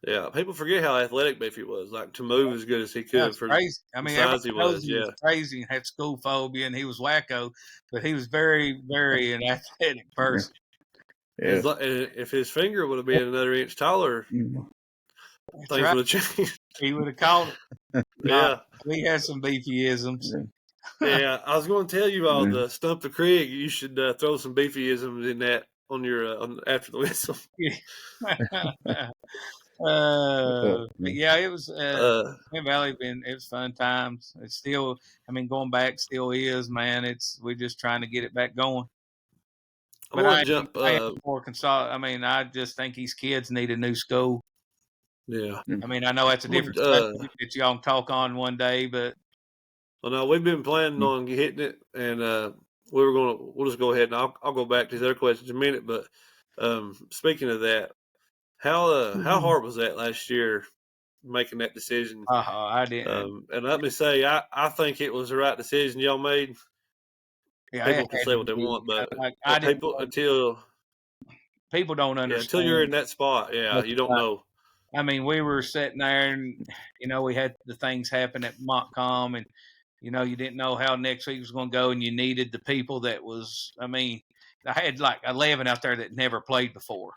Yeah, people forget how athletic Beefy was. Like, to move as good as he could for crazy. the size he was. He was crazy and had school phobia, and he was wacko, but he was very, very an athletic person. Yeah. If his finger would have been another inch taller, things would have changed. He would have caught it. Yeah, we had some Beefy-isms. Yeah, I was going to tell you all the Stump the Crig. You should throw some Beefy-isms in that on your after the whistle. It was Valley. It was fun times. It's still, going back still is, man. We're just trying to get it back going. But I just think these kids need a new school. Yeah. I know that's a different subject that y'all can talk on one day, but. Well, no, we've been planning on hitting it, and we'll just go ahead and I'll go back to these other questions in a minute. But speaking of that. How hard was that last year, making that decision? I didn't. And let me say, I think it was the right decision y'all made. Yeah, people can say what they want, but people don't understand. Until you're in that spot, you don't know. We were sitting there, and we had the things happen at Montcalm, and you didn't know how next week was going to go, and you needed the people that was. I had like 11 out there that never played before.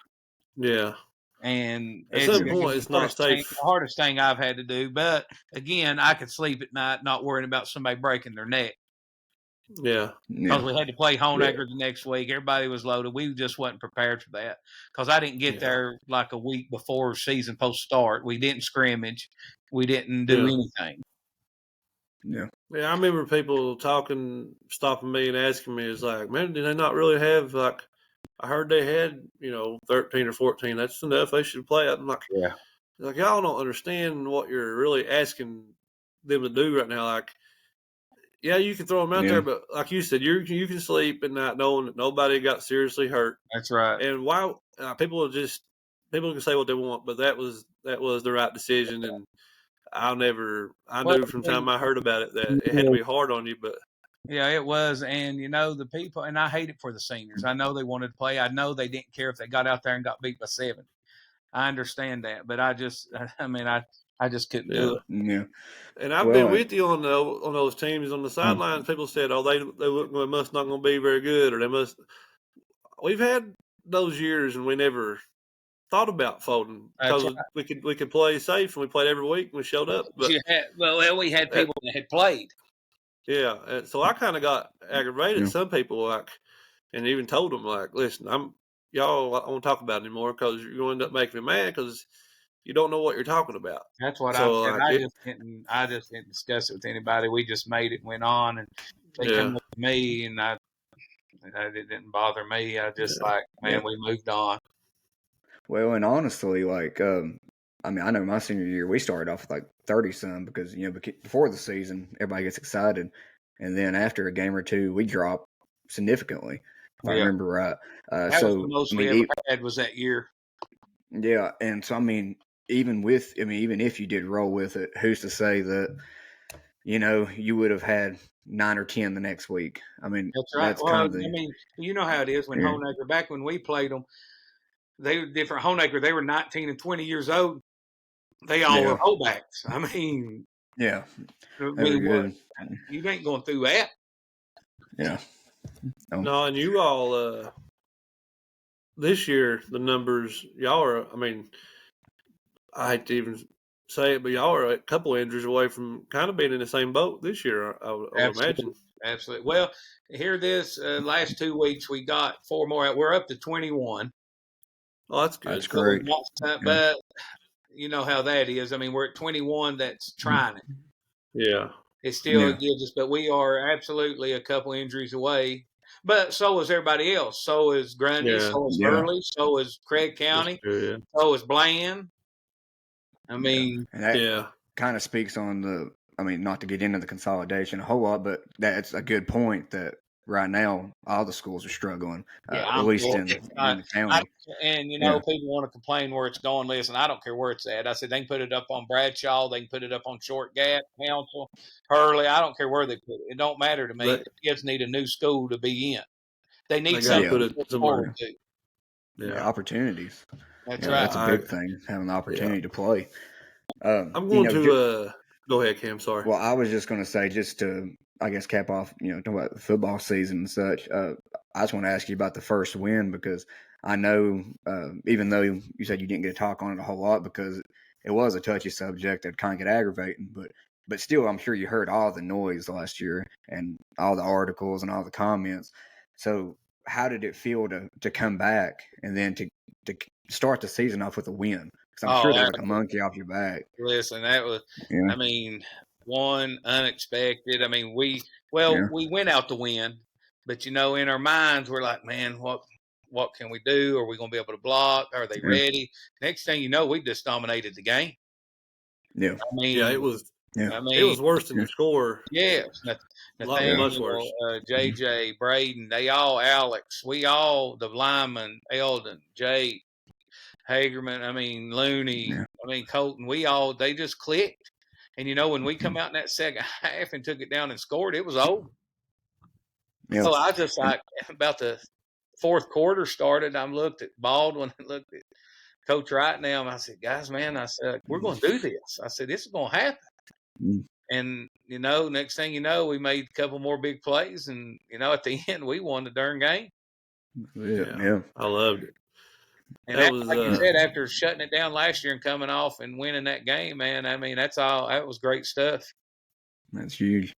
Yeah. And at some point, it's not safe. The hardest thing I've had to do. But again, I could sleep at night not worrying about somebody breaking their neck. Yeah. Because we had to play Honecker the next week. Everybody was loaded. We just wasn't prepared for that. Because I didn't get there like a week before season post start. We didn't scrimmage. We didn't do anything. Yeah. Yeah, I remember people stopping me and asking me, "Is like, man, do they not really have like? I heard they had 13 or 14. That's enough. They should play." I'm Yeah, like y'all don't understand what you're really asking them to do right now. Like, yeah, you can throw them out Yeah. there, but like you said, you can sleep at night knowing that nobody got seriously hurt. that's right. And why people can say what they want, but that was the right decision. And I Well, knew from the time I heard about it that it had to be hard on you, but yeah, it was. And, the people, and I hate it for the seniors. I know they wanted to play. I know they didn't care if they got out there and got beat by 7. I understand that. But I just, I just couldn't yeah. do it. Yeah. And I've been Well, with you on those teams on the sidelines. People said, "Oh, they must not going to be very good," or they must. We've had those years, and we never thought about folding That's because we could play safe, and we played every week, and we showed up. But well, we had people that had played. yeah, and so I kind of got aggravated yeah. at some people, like, and even told them, like, "Listen, y'all. I won't talk about it anymore because you're going to end up making me mad because you don't know what you're talking about." That's what I've So said. like I just didn't discuss it with anybody. We just made it, went on, and they yeah, come up to me, and it didn't bother me. I just yeah, man, we moved on. Well, and honestly, like, I mean, I know my senior year we started off with like 30 some because before the season everybody gets excited, and then after a game or two we drop significantly, if I Yeah, remember right. that was the So most I we mean, ever had was that year. yeah, and so I mean, even if you did roll with it, who's to say that you would have had 9 or 10 the next week? I mean, That's right. that's Well, kind I of the mean, you know how it is when yeah, Honaker, back when we played them, they were different. Honaker, they were 19 and 20 years old. They all were yeah, fullbacks. I yeah, they were mean, what? good. You ain't going through that. Yeah, no, no, and you all this year the numbers y'all are. I mean, I hate to even say it, but y'all are a couple of injuries away from kind of being in the same boat this year. I would Absolutely. imagine. Absolutely. Well, here this last 2 weeks, we got 4 more. We're up to 21. Oh, that's that's good. But we great. got, Yeah. but you know how that is. I mean, we're at 21 that's trying it. Yeah, It still Yeah. gives us, but we are absolutely a couple injuries away. But so is everybody else. So is Grundy. yeah, So is Yeah. Hurley. So is Craig that's County. true. So is Bland. I Yeah. mean, And that Yeah, kind of speaks on I mean, not to get into the consolidation a whole lot, but that's a good point that right now all the schools are struggling, yeah, at I'm least for in it. in the I, county. and Yeah. people want to complain where it's going. Listen, I don't care where it's at. I said they can put it up on Bradshaw, they can put it up on Short Gap, Council, Hurley. I don't care where they put it. It don't matter to me. they The kids need a new school to be in. They they need got to something Yeah. put to it look somewhere. forward to. Yeah. Yeah, Opportunities. That's Yeah, right. that's a I big thing, having the yeah. opportunity to play. I'm You going know, to go ahead, Cam. Sorry. well, I was just going to say, just to, I guess, cap off, talking about the football season and such. I just want to ask you about the first win because I know, even though you said you didn't get to talk on it a whole lot because it was a touchy subject that kind of get aggravating, but still, I'm sure you heard all the noise last year and all the articles and all the comments. So, how did it feel to come back and then to start the season off with a win? Because I'm sure Oh, that was like a monkey off your back. listen, that was, Yeah, I mean, one unexpected. I mean, yeah, we went out to win, but in our minds, we're like, man, what can we do? Are we going to be able to block? Are they yeah, ready? Next thing you know, we just dominated the game. yeah, I Yeah, mean, yeah. I it mean, was worse than Yeah. the score. yes, Yeah. Much worse. Nathaniel, JJ, Braden, Alex, we all, the linemen, Eldon, Jake, Hagerman, I mean, Looney, Yeah. I mean, Colton, they just clicked. And when we come out in that second half and took it down and scored, it was over. Yeah. So I just And, about the fourth quarter started, I looked at Baldwin and looked at Coach Wright now, and I said, guys, man, I said, we're going to do this. I said, this is going to happen. mm, And, next thing you know, we made a couple more big plays. And, at the end, we won the darn game. yeah. Yeah, Yeah. I loved it. And That that, was like you Yeah. said, after shutting it down last year and coming off and winning that game, man, I mean, that's all. That was great stuff. That's huge.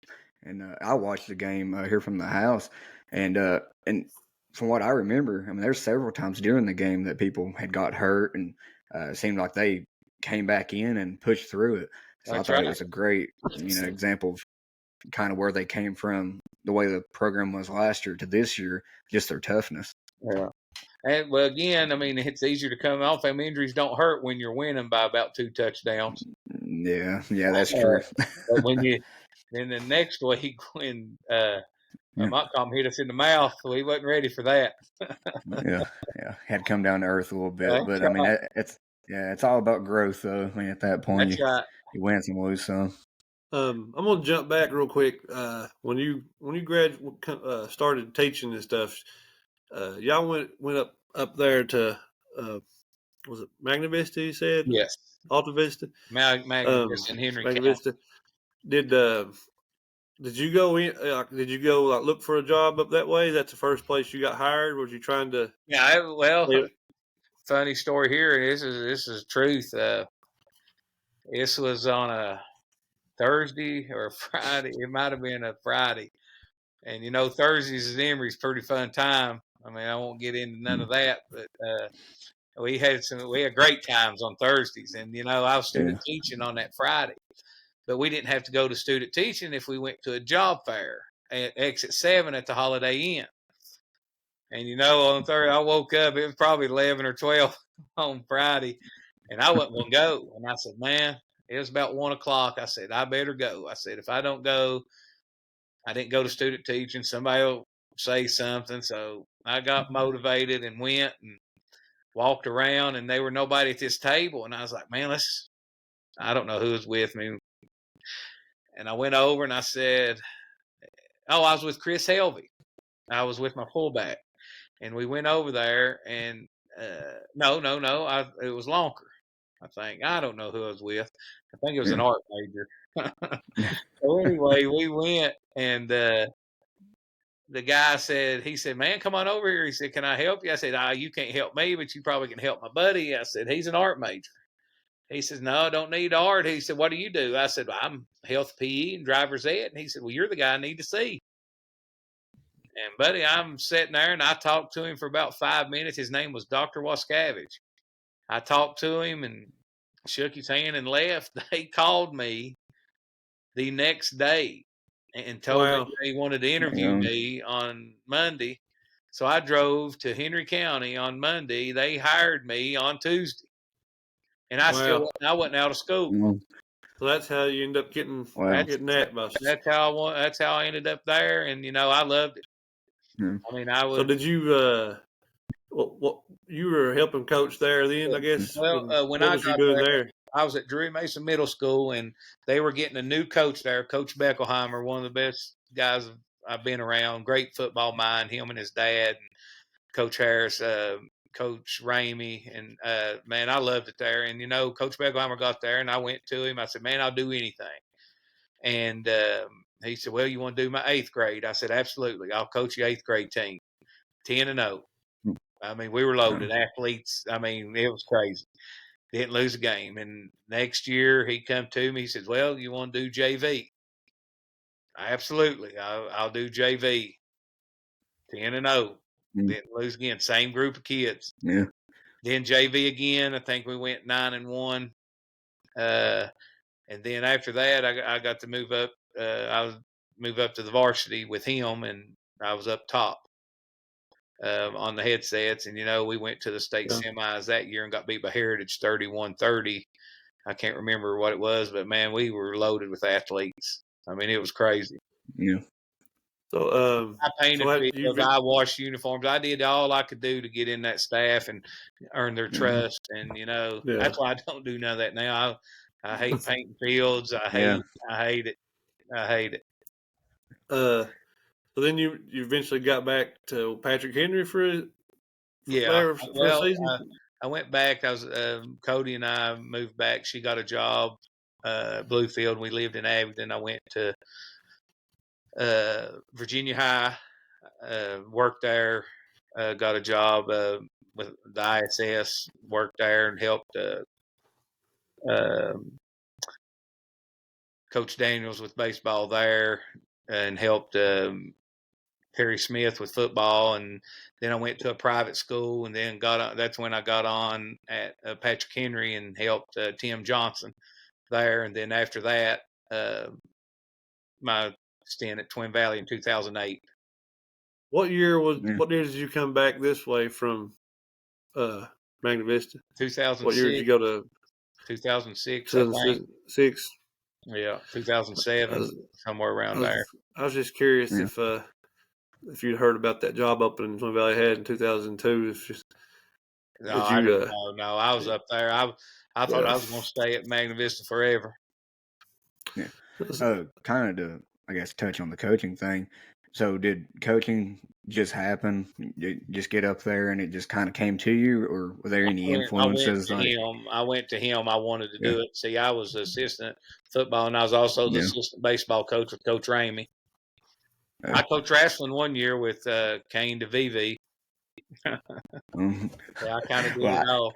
And I watched the game here from the house, and from what I remember, I mean, there's several times during the game that people had got hurt, and it seemed like they came back in and pushed through it. So I That's thought it right. was a great, example kind of where they came from, the way the program was last year to this year, just their toughness. Yeah. And well, again, I mean, it's easier to come off. Them injuries don't hurt when you're winning by about 2 touchdowns. Yeah, that's true. But then the next week when Montcalm hit us in the mouth, we wasn't ready for that. yeah, had to come down to earth a little bit. But I mean, it's all about growth, though. I mean, at that point, right. You win some, lose some. I'm gonna jump back real quick. When you started teaching and stuff, y'all went up there to was it Magna Vista? You said yes, Alta Vista, Magna Vista and Henry Magna County. Vista. Did you go in? Did you go look for a job up that way? Is that the first place you got hired? Was you trying to? Yeah, well, funny story here. This is truth. This was on a Thursday or a Friday. It might have been a Friday. And Thursdays at Emory's pretty fun time. I mean, I won't get into none of that, but we had great times on Thursdays. And I was student teaching on that Friday, but we didn't have to go to student teaching if we went to a job fair at Exit 7 at the Holiday Inn. And on Thursday, I woke up. It was probably 11 or 12 on Friday, and I wasn't going to go. And I said, man, it was about 1 o'clock. I said, I better go. I said, if I don't go, I didn't go to student teaching. Somebody will say something. So I got motivated and went and walked around, and there were nobody at this table. And I was like, man, I don't know who was with me. And I went over and I said, oh, I was with Chris Helvey. I was with my fullback. And we went over there, and no, it was Lonker, I think. I don't know who I was with. I think it was an art major. So anyway, we went, and the guy said, man, come on over here. He said, can I help you? I said, you can't help me, but you probably can help my buddy. I said, he's an art major. He says, no, I don't need art. He said, what do you do? I said, well, I'm health PE and driver's ed. And he said, well, you're the guy I need to see. And, buddy, I'm sitting there, and I talked to him for about 5 minutes. His name was Dr. Waskavage. I talked to him and shook his hand and left. They called me the next day and told me they wanted to interview me on Monday. So I drove to Henry County on Monday. They hired me on Tuesday. And I wasn't out of school. So that's how you end up getting that. That's how I ended up there, and I loved it. I mean, So did you? What you were helping coach there then? I guess. Well, when I got there, I was at Drury Mason Middle School, and they were getting a new coach there, Coach Beckelheimer, one of the best guys I've been around. Great football mind, him and his dad, and Coach Harris, Coach Ramey, and man, I loved it there. And Coach Beckelheimer got there, and I went to him. I said, man, I'll do anything. And he said, well, you want to do my 8th grade? I said, absolutely. I'll coach your 8th grade team, 10-0. I mean, we were loaded athletes. I mean, it was crazy. Didn't lose a game. And next year he come to me. He says, well, you want to do JV? Absolutely. I'll do JV. 10-0. Didn't lose again. Same group of kids. Yeah. Then JV again. I think we went 9-1. And then after that, I got to move up. I was move up to the varsity with him, and I was up top on the headsets. And we went to the state semis that year and got beat by Heritage 31-30. I can't remember what it was, but man, we were loaded with athletes. I mean, it was crazy. Yeah. So I painted fields, I washed uniforms. I did all I could do to get in that staff and earn their trust. And that's why I don't do none of that now. I hate painting fields. I hate it. So then you eventually got back to Patrick Henry for a season. I went back. I was Cody and I moved back. She got a job, Bluefield. We lived in Abingdon. I went to Virginia High, worked there, got a job with the ISS, worked there and helped Coach Daniels with baseball there, and helped Perry Smith with football. And then I went to a private school, and then that's when I got on at Patrick Henry and helped Tim Johnson there. And then after that, my stint at Twin Valley in 2008. What year Yeah. What year did you come back this way from Magna Vista? 2006. What year did you go to? 2006, I think. 2006. Yeah, 2007, somewhere around there. I was just curious Yeah. if you'd heard about that job opening Twin Valley had in 2002. It's just No, did I you? didn't know. No, I was up there. I thought Yeah. I was going to stay at Magna Vista forever. Yeah. Kind of to, I guess, touch on the coaching thing. So did coaching just happen? You just get up there and it just kind of came to you, or were there any influences? I went to him. I wanted to Yeah. do it. See, I was assistant football, and I was also the Yeah. assistant baseball coach with Coach Ramey. Yeah. I coached wrestling one year with Kane DeVivi. Mhm. Yeah, I kind of did Well, it all.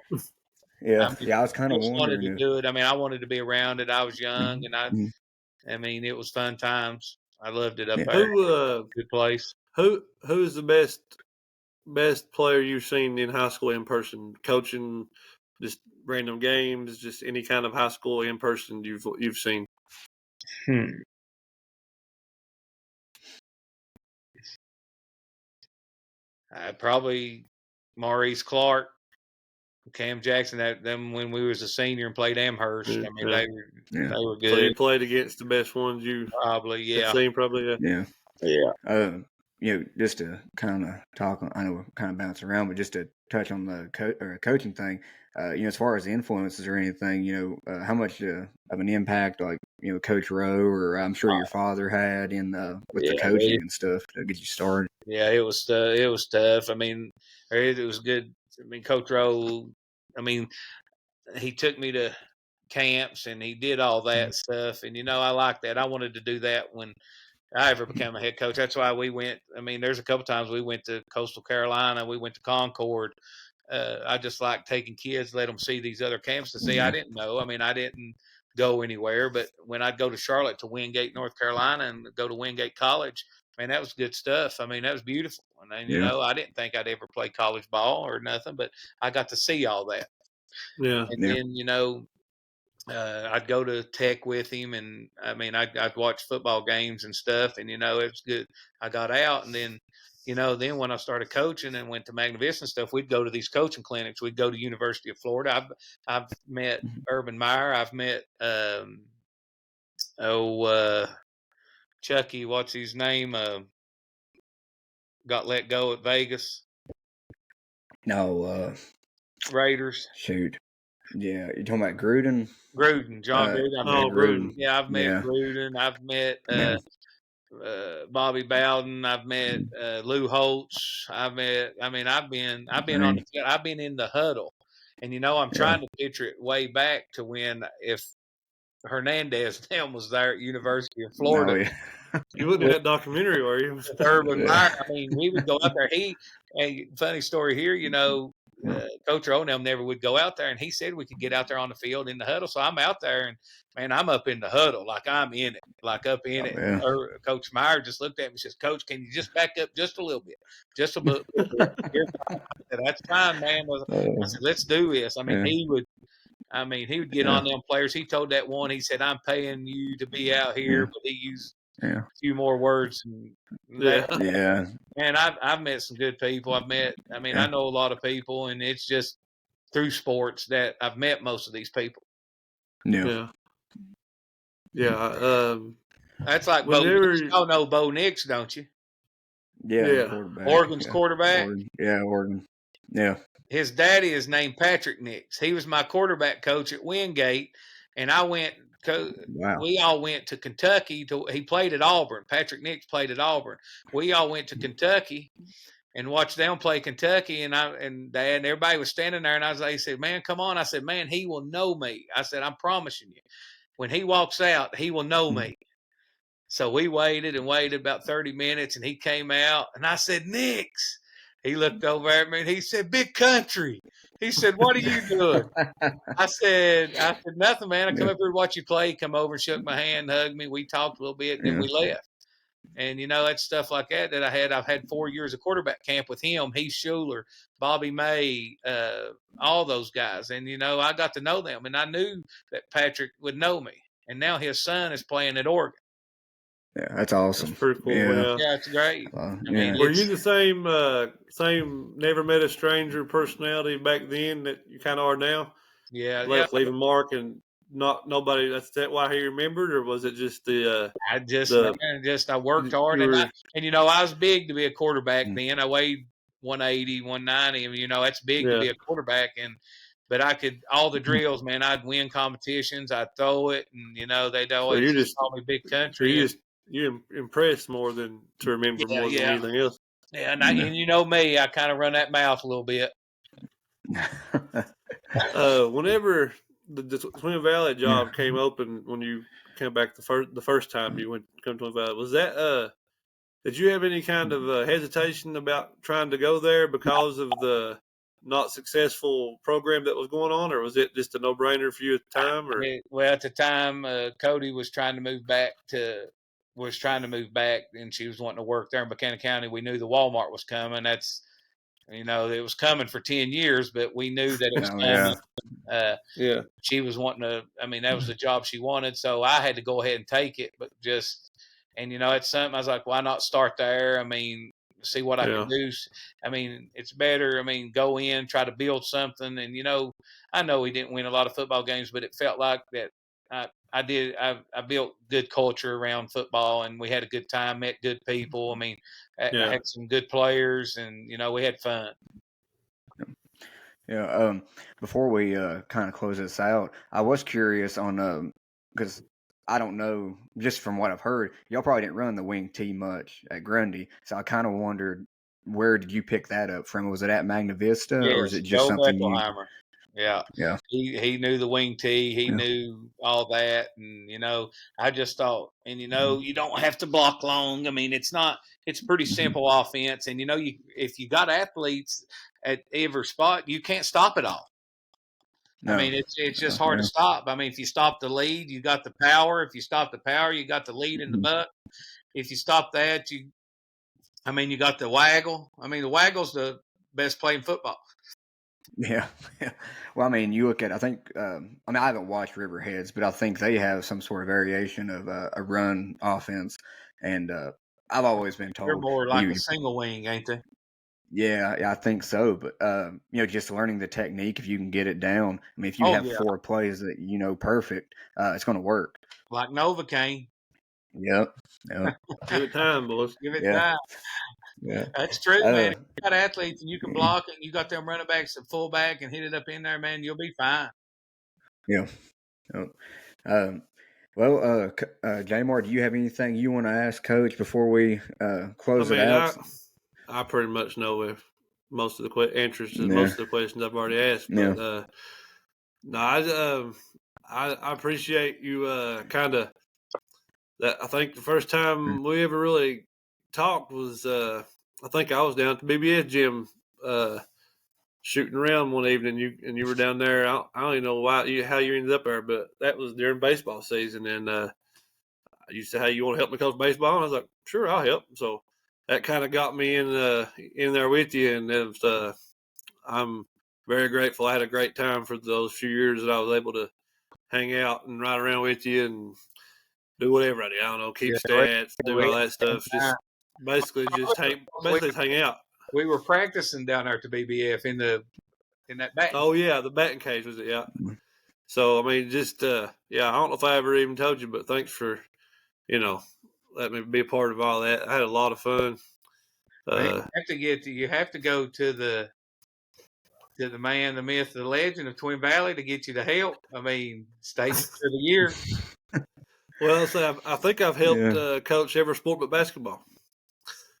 Yeah, I mean, yeah. I was kind of just wanted wondering to do it. I mean, I wanted to be around it. I was young, and Mhm. I mean, it was fun times. I loved it up Yeah. there. Good place. Who's the best player you've seen in high school in person? Coaching, just random games, just any kind of high school in person you've seen. Probably Maurice Clark, Cam Jackson. Them when we was a senior and played Amherst. I mean, Yeah. they were So you good. played against the best ones you Probably, have yeah. seen, probably. Yeah. Yeah. Just to kind of talk on, I know we're kind of bouncing around, but just to touch on the coaching thing, as far as the influences or anything, how much of an impact, like, Coach Rowe, or I'm sure your father had in with the coaching and stuff to get you started. Yeah, it was tough. I mean, it was good. I mean, Coach Rowe, I mean, he took me to camps and he did all that stuff. And, I like that. I wanted to do that when I ever became a head coach. That's why we went. I mean, there's a couple times we went to Coastal Carolina. We went to Concord. I just like taking kids, let them see these other camps to see. I didn't know. I mean, I didn't go anywhere, but when I'd go to Charlotte to Wingate, North Carolina, and go to Wingate College, man, that was good stuff. I mean, that was beautiful. And then, I didn't think I'd ever play college ball or nothing, but I got to see all that. Yeah. And then, I'd go to Tech with him, and I mean, I'd watch football games and stuff, and it was good. I got out, and then, then when I started coaching and went to Magna Vista and stuff, we'd go to these coaching clinics. We'd go to University of Florida. I've met Urban Meyer. I've met Chucky. What's his name? Got let go at Vegas. No, Raiders. shoot. Yeah, you're talking about Gruden? John Gruden. I've met Gruden. Yeah, I've met Gruden. I've met Bobby Bowden. I've met Lou Holtz. I've been I've been in the huddle, and I'm trying to picture it way back to when if Hernandez Nam was there at University of Florida. Oh, yeah. You wasn't in that documentary, were you? Urban Meyer. I mean, we would go out there. Funny story here, Coach O'Neill never would go out there, and he said we could get out there on the field in the huddle. So I'm out there, and man, I'm up in the huddle, like I'm in it, like up in it. Yeah. Or Coach Meyer just looked at me and says, "Coach, can you just back up just a little bit, just a bit?" I said, "That's fine, man." I said, "Let's do this." I mean, he would get on them players. He told that one, he said, "I'm paying you to be out here," but he used a few more words. Yeah. Man, I've met some good people. I know a lot of people, and it's just through sports that I've met most of these people. Yeah. That's like Bo Nix. Y'all know Bo Nix, don't you? Yeah. Quarterback. Oregon's quarterback. Oregon. Yeah. His daddy is named Patrick Nix. He was my quarterback coach at Wingate, and we all went to Kentucky. He played at Auburn. Patrick Nix played at Auburn. We all went to Kentucky and watched them play Kentucky, and Dad and everybody was standing there, and he said, "Man, come on." I said, "Man, he will know me." I said, "I'm promising you. When he walks out, he will know me." So we waited about 30 minutes, and he came out, and I said, "Nix." He looked over at me, and he said, "Big country." He said, "What are you doing?" I said, "Nothing, man. I come up here to watch you play." He come over and shook my hand, hugged me. We talked a little bit, and then we left. And, that's stuff like that I had. I've had 4 years of quarterback camp with him, Heath Schuler, Bobby May, all those guys. And, I got to know them, and I knew that Patrick would know me. And now his son is playing at Oregon. Yeah, that's awesome. That's pretty cool. Yeah. Yeah, it's great. I mean, Were you the same never met a stranger personality back then that you kind of are now? yeah. Leave a mark and not nobody. That's that why he remembered, or was it just the I worked hard, you were I was big to be a quarterback then. I weighed 180, 190. I mean, that's big to be a quarterback, but I could all the drills, man. I'd win competitions, I'd throw it, and they'd so always you're just call me Big Country. you're impressed more than to remember more than anything else. Yeah, and you know me, I kind of run that mouth a little bit. Whenever the Twin Valley job came open, when you came back the first time you went to come to Twin Valley, was that did you have any kind of hesitation about trying to go there because of the not successful program that was going on, or was it just a no brainer for you at the time? Or Well, at the time, Cody was trying to move back, and she was wanting to work there in Buchanan County. We knew the Walmart was coming. That's it was coming for 10 years, but we knew that it was coming. She was wanting to. I mean, that was the job she wanted, so I had to go ahead and take it. But it's something I was like, why not start there? I mean, see what I can do. I mean, it's better. I mean, go in, try to build something. And, I know we didn't win a lot of football games, but it felt like that I did. I built good culture around football, and we had a good time, met good people. I mean, I had some good players, and, we had fun. Yeah. Before we kind of close this out, I was curious on because I don't know, just from what I've heard, y'all probably didn't run the wing T much at Grundy, so I kind of wondered, where did you pick that up from? Was it at Magna Vista, or is it just Joe something you? Beckelheimer. Yeah. Yeah. He knew the wing tee. He knew all that. And, I just thought, and, you don't have to block long. I mean, it's pretty simple offense. And, if you got athletes at every spot, you can't stop it all. No. I mean, it's just hard to stop. I mean, if you stop the lead, you got the power. If you stop the power, you got the lead in the buck. If you stop that, you got the waggle. I mean, the waggle's the best play in football. Yeah. Well, I mean, you look at, I think, I haven't watched Riverheads, but I think they have some sort of variation of a run offense. And I've always been told. They're more like a single wing, ain't they? Yeah, I think so. But, just learning the technique, if you can get it down. I mean, if you have 4 plays that perfect, it's going to work. Like Novocaine. Yep. Give it time, boys. Give it time. Yeah. That's true, man. If you got athletes and you can block it, and you got them running backs and fullback and hit it up in there, man, you'll be fine. Yeah. Jamar, do you have anything you want to ask Coach before we close it out? I pretty much know most of the answers to most of the questions I've already asked. But I appreciate you kind of that. I think the first time we ever really talked was I think I was down at the BBS gym shooting around one evening. You were down there. I don't even know how you ended up there, but that was during baseball season. And you said, "Hey, you want to help me coach baseball?" And I was like, "Sure, I'll help." So that kind of got me in there with you, and it was, I'm very grateful. I had a great time for those few years that I was able to hang out and ride around with you and do whatever I did. I don't know, keep stats, do all that stuff. Just basically hang out. We were practicing down there at the BBF in that batting. Oh yeah, the batting cage was it? Yeah. So I mean, just I don't know if I ever even told you, but thanks for letting me be a part of all that. I had a lot of fun. You have to go to the man, the myth, the legend of Twin Valley to get you the help. I mean, statement for the year. Well, so I think I've helped coach every sport but basketball.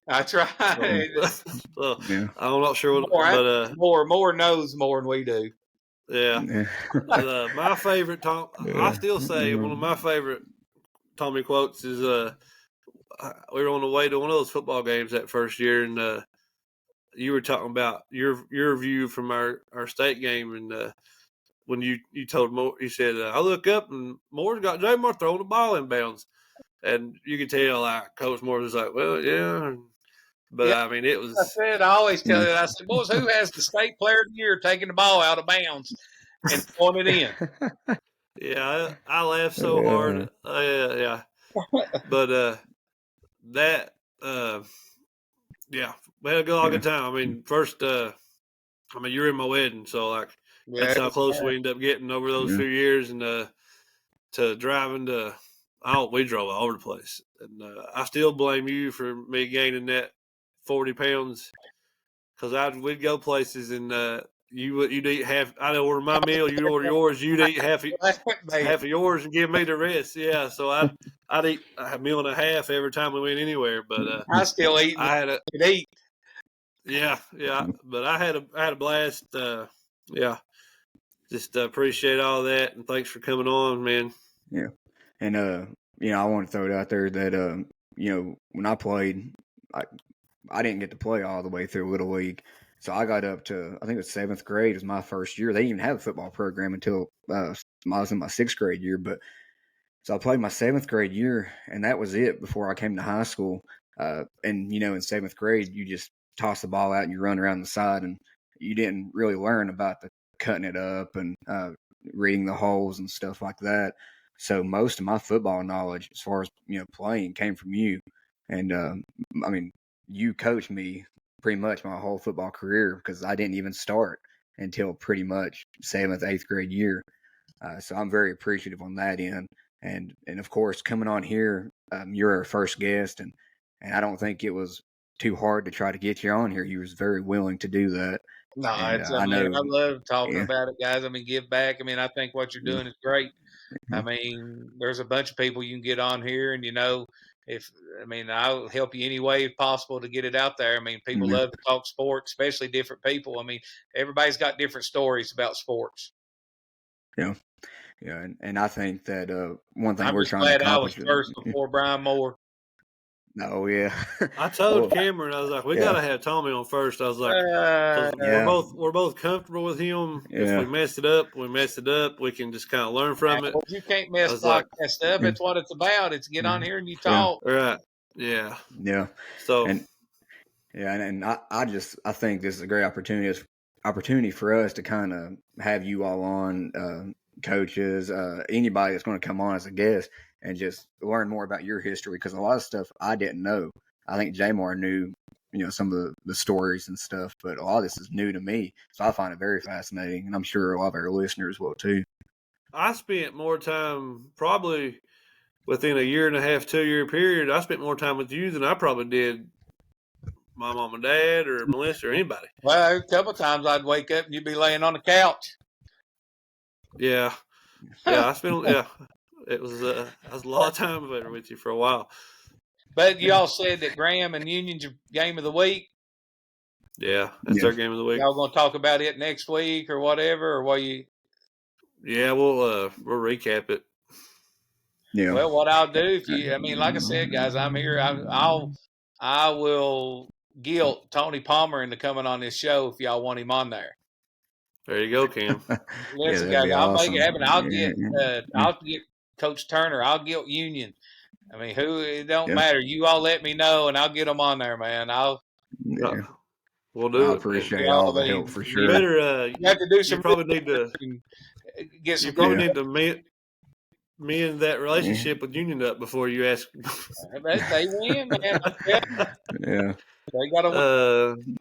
That's right. So, I'm not sure what, more knows more than we do. Yeah. My favorite I still say one of my favorite Tommy quotes is we were on the way to one of those football games that first year, and you were talking about your view from our state game, and when you told Moore, you said, I look up and Moore's got Jamar throwing the ball in bounds, and you could tell like Coach Moore was like, well, yeah. But I mean, it was. I always tell you, I said, boys, who has the state player of the year taking the ball out of bounds and throwing it in? Yeah, I laughed so hard. Yeah. But that yeah, we had a good time. I mean, first you're in my wedding, so like that's how close we ended up getting over those few years, and to driving to we drove all over the place, and I still blame you for me gaining that 40 pounds, because we'd go places and you'd eat half. I'd order my meal, you'd order yours, you'd eat half of yours and give me the rest. Yeah, so I'd eat a meal and a half every time we went anywhere. But I still eat. I had eat. Yeah, but I had a blast. Yeah, just appreciate all that, and thanks for coming on, man. Yeah, and I want to throw it out there that when I played, I didn't get to play all the way through Little League. So I got up to, I think it was 7th grade was my first year. They didn't even have a football program until I was in my 6th grade year. But so I played my 7th grade year, and that was it before I came to high school. And, in 7th grade, you just toss the ball out and you run around the side, and you didn't really learn about the cutting it up and reading the holes and stuff like that. So most of my football knowledge, as far as, playing, came from you. And, you coached me pretty much my whole football career, because I didn't even start until pretty much 7th, 8th grade year. So I'm very appreciative on that end. And of course, coming on here, you're our first guest, and I don't think it was too hard to try to get you on here. You was very willing to do that. No, and, I love talking about it, guys. I mean, give back. I mean, I think what you're doing is great. Mm-hmm. I mean, there's a bunch of people you can get on here, and I'll help you any way possible to get it out there. I mean, people love to talk sports, especially different people. I mean, everybody's got different stories about sports. Yeah. Yeah, and I think that one thing I'm we're just trying to glad I was accomplish. first before Brian Moore. Oh yeah. I told Cameron, I was like, we gotta have Tommy on first. I was like, we're both comfortable with him. Yeah. If we mess it up, we mess it up. We can just kind of learn from it. Well, you can't mess podcast up. It's what it's about. It's get on here and you talk. Right. Yeah. Yeah. So. And I think this is a great opportunity for us to kind of have you all on, coaches, anybody that's going to come on as a guest, and just learn more about your history, because a lot of stuff I didn't know. I think Jamar knew, some of the stories and stuff, but a lot of this is new to me. So I find it very fascinating, and I'm sure a lot of our listeners will too. I spent more time, probably within a 1.5, 2-year period, I spent more time with you than I probably did my mom and dad or Melissa or anybody. Well, a couple of times I'd wake up and you'd be laying on the couch. Yeah. I spent. Yeah, it was. I was a lot of time with you for a while. But you all said that Graham and Union's your game of the week. Yeah, that's our game of the week. Y'all gonna talk about it next week or whatever, or what you? Yeah, we'll recap it. Yeah. Well, what I'll do like I said, guys, I'm here. I will guilt Tony Palmer into coming on this show if y'all want him on there. There you go, Cam. Listen, guys, I'll make it happen. I'll get Coach Turner. I'll get Union. I mean, it don't matter. You all let me know, and I'll get them on there, man. We'll do I appreciate all the help for sure. You better. You have to do some. You probably need to get some. You probably need to mend that relationship with Union up before you ask. They win, man. Yeah. They got to win.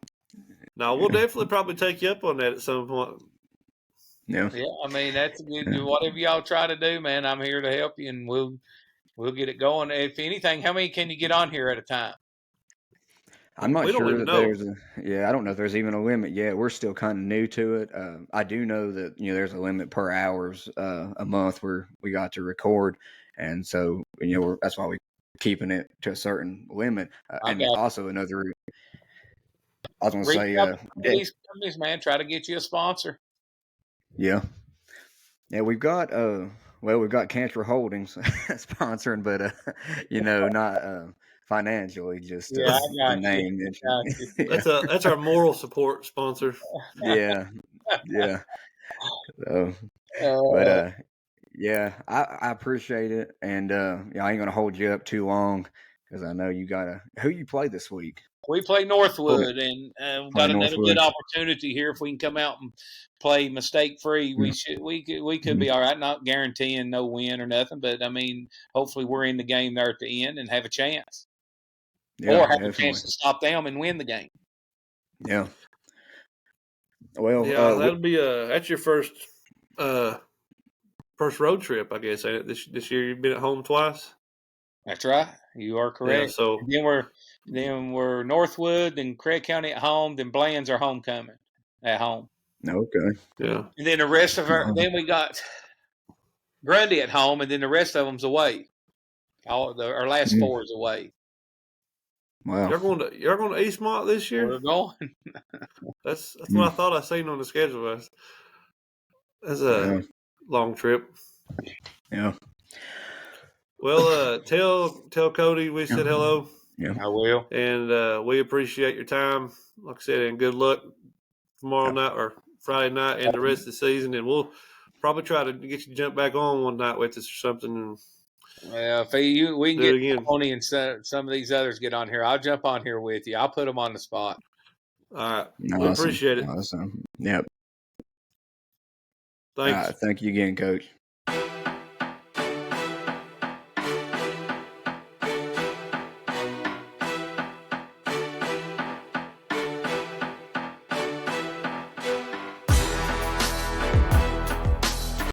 No, we'll definitely probably take you up on that at some point. Yeah. Yeah, I mean, that's good. Whatever y'all try to do, man, I'm here to help you, and we'll get it going. If anything, how many can you get on here at a time? I'm not sure that there's I don't know if there's even a limit yet. We're still kind of new to it. I do know that, there's a limit per hours a month where we got to record. And so, that's why we're keeping it to a certain limit. And also another, I was going to say, these companies, man, try to get you a sponsor. Yeah. Yeah, we've got Cantrell Holdings sponsoring, but not financially, just the name. That's our moral support sponsor. Yeah. So, but I appreciate it, and I ain't gonna hold you up too long, because I know you gotta. Who you play this week? We play Northwood, and we've got another good opportunity here. If we can come out and play mistake free, we could be all right. Not guaranteeing no win or nothing, but I mean, hopefully we're in the game there at the end and have a chance. Yeah, or have a definitely. chance to stop them and win the game. Yeah. Well, Yeah, that'll be that's your first road trip, I guess, ain't it? This year you've been at home twice. That's right. You are correct. Yeah, so And then we're Northwood, then Craig County at home, then Bland's our homecoming at home. okay. yeah. And then the rest of then we got Grundy at home, and then the rest of them's away. Our last four is away. Wow. You're going to Eastmont this year? We're going. That's what I thought I seen on the schedule. That's a long trip. Yeah. Well, tell Cody we said hello. Yeah. I will. And we appreciate your time. Like I said, and good luck tomorrow night or Friday night and the rest of the season. And we'll probably try to get you to jump back on one night with us or something. Well, if we can Do it get again. Tony and some of these others get on here, I'll jump on here with you. I'll put them on the spot. All right. Awesome. We appreciate it. Awesome. Yep. Thanks. All right. Thank you again, Coach.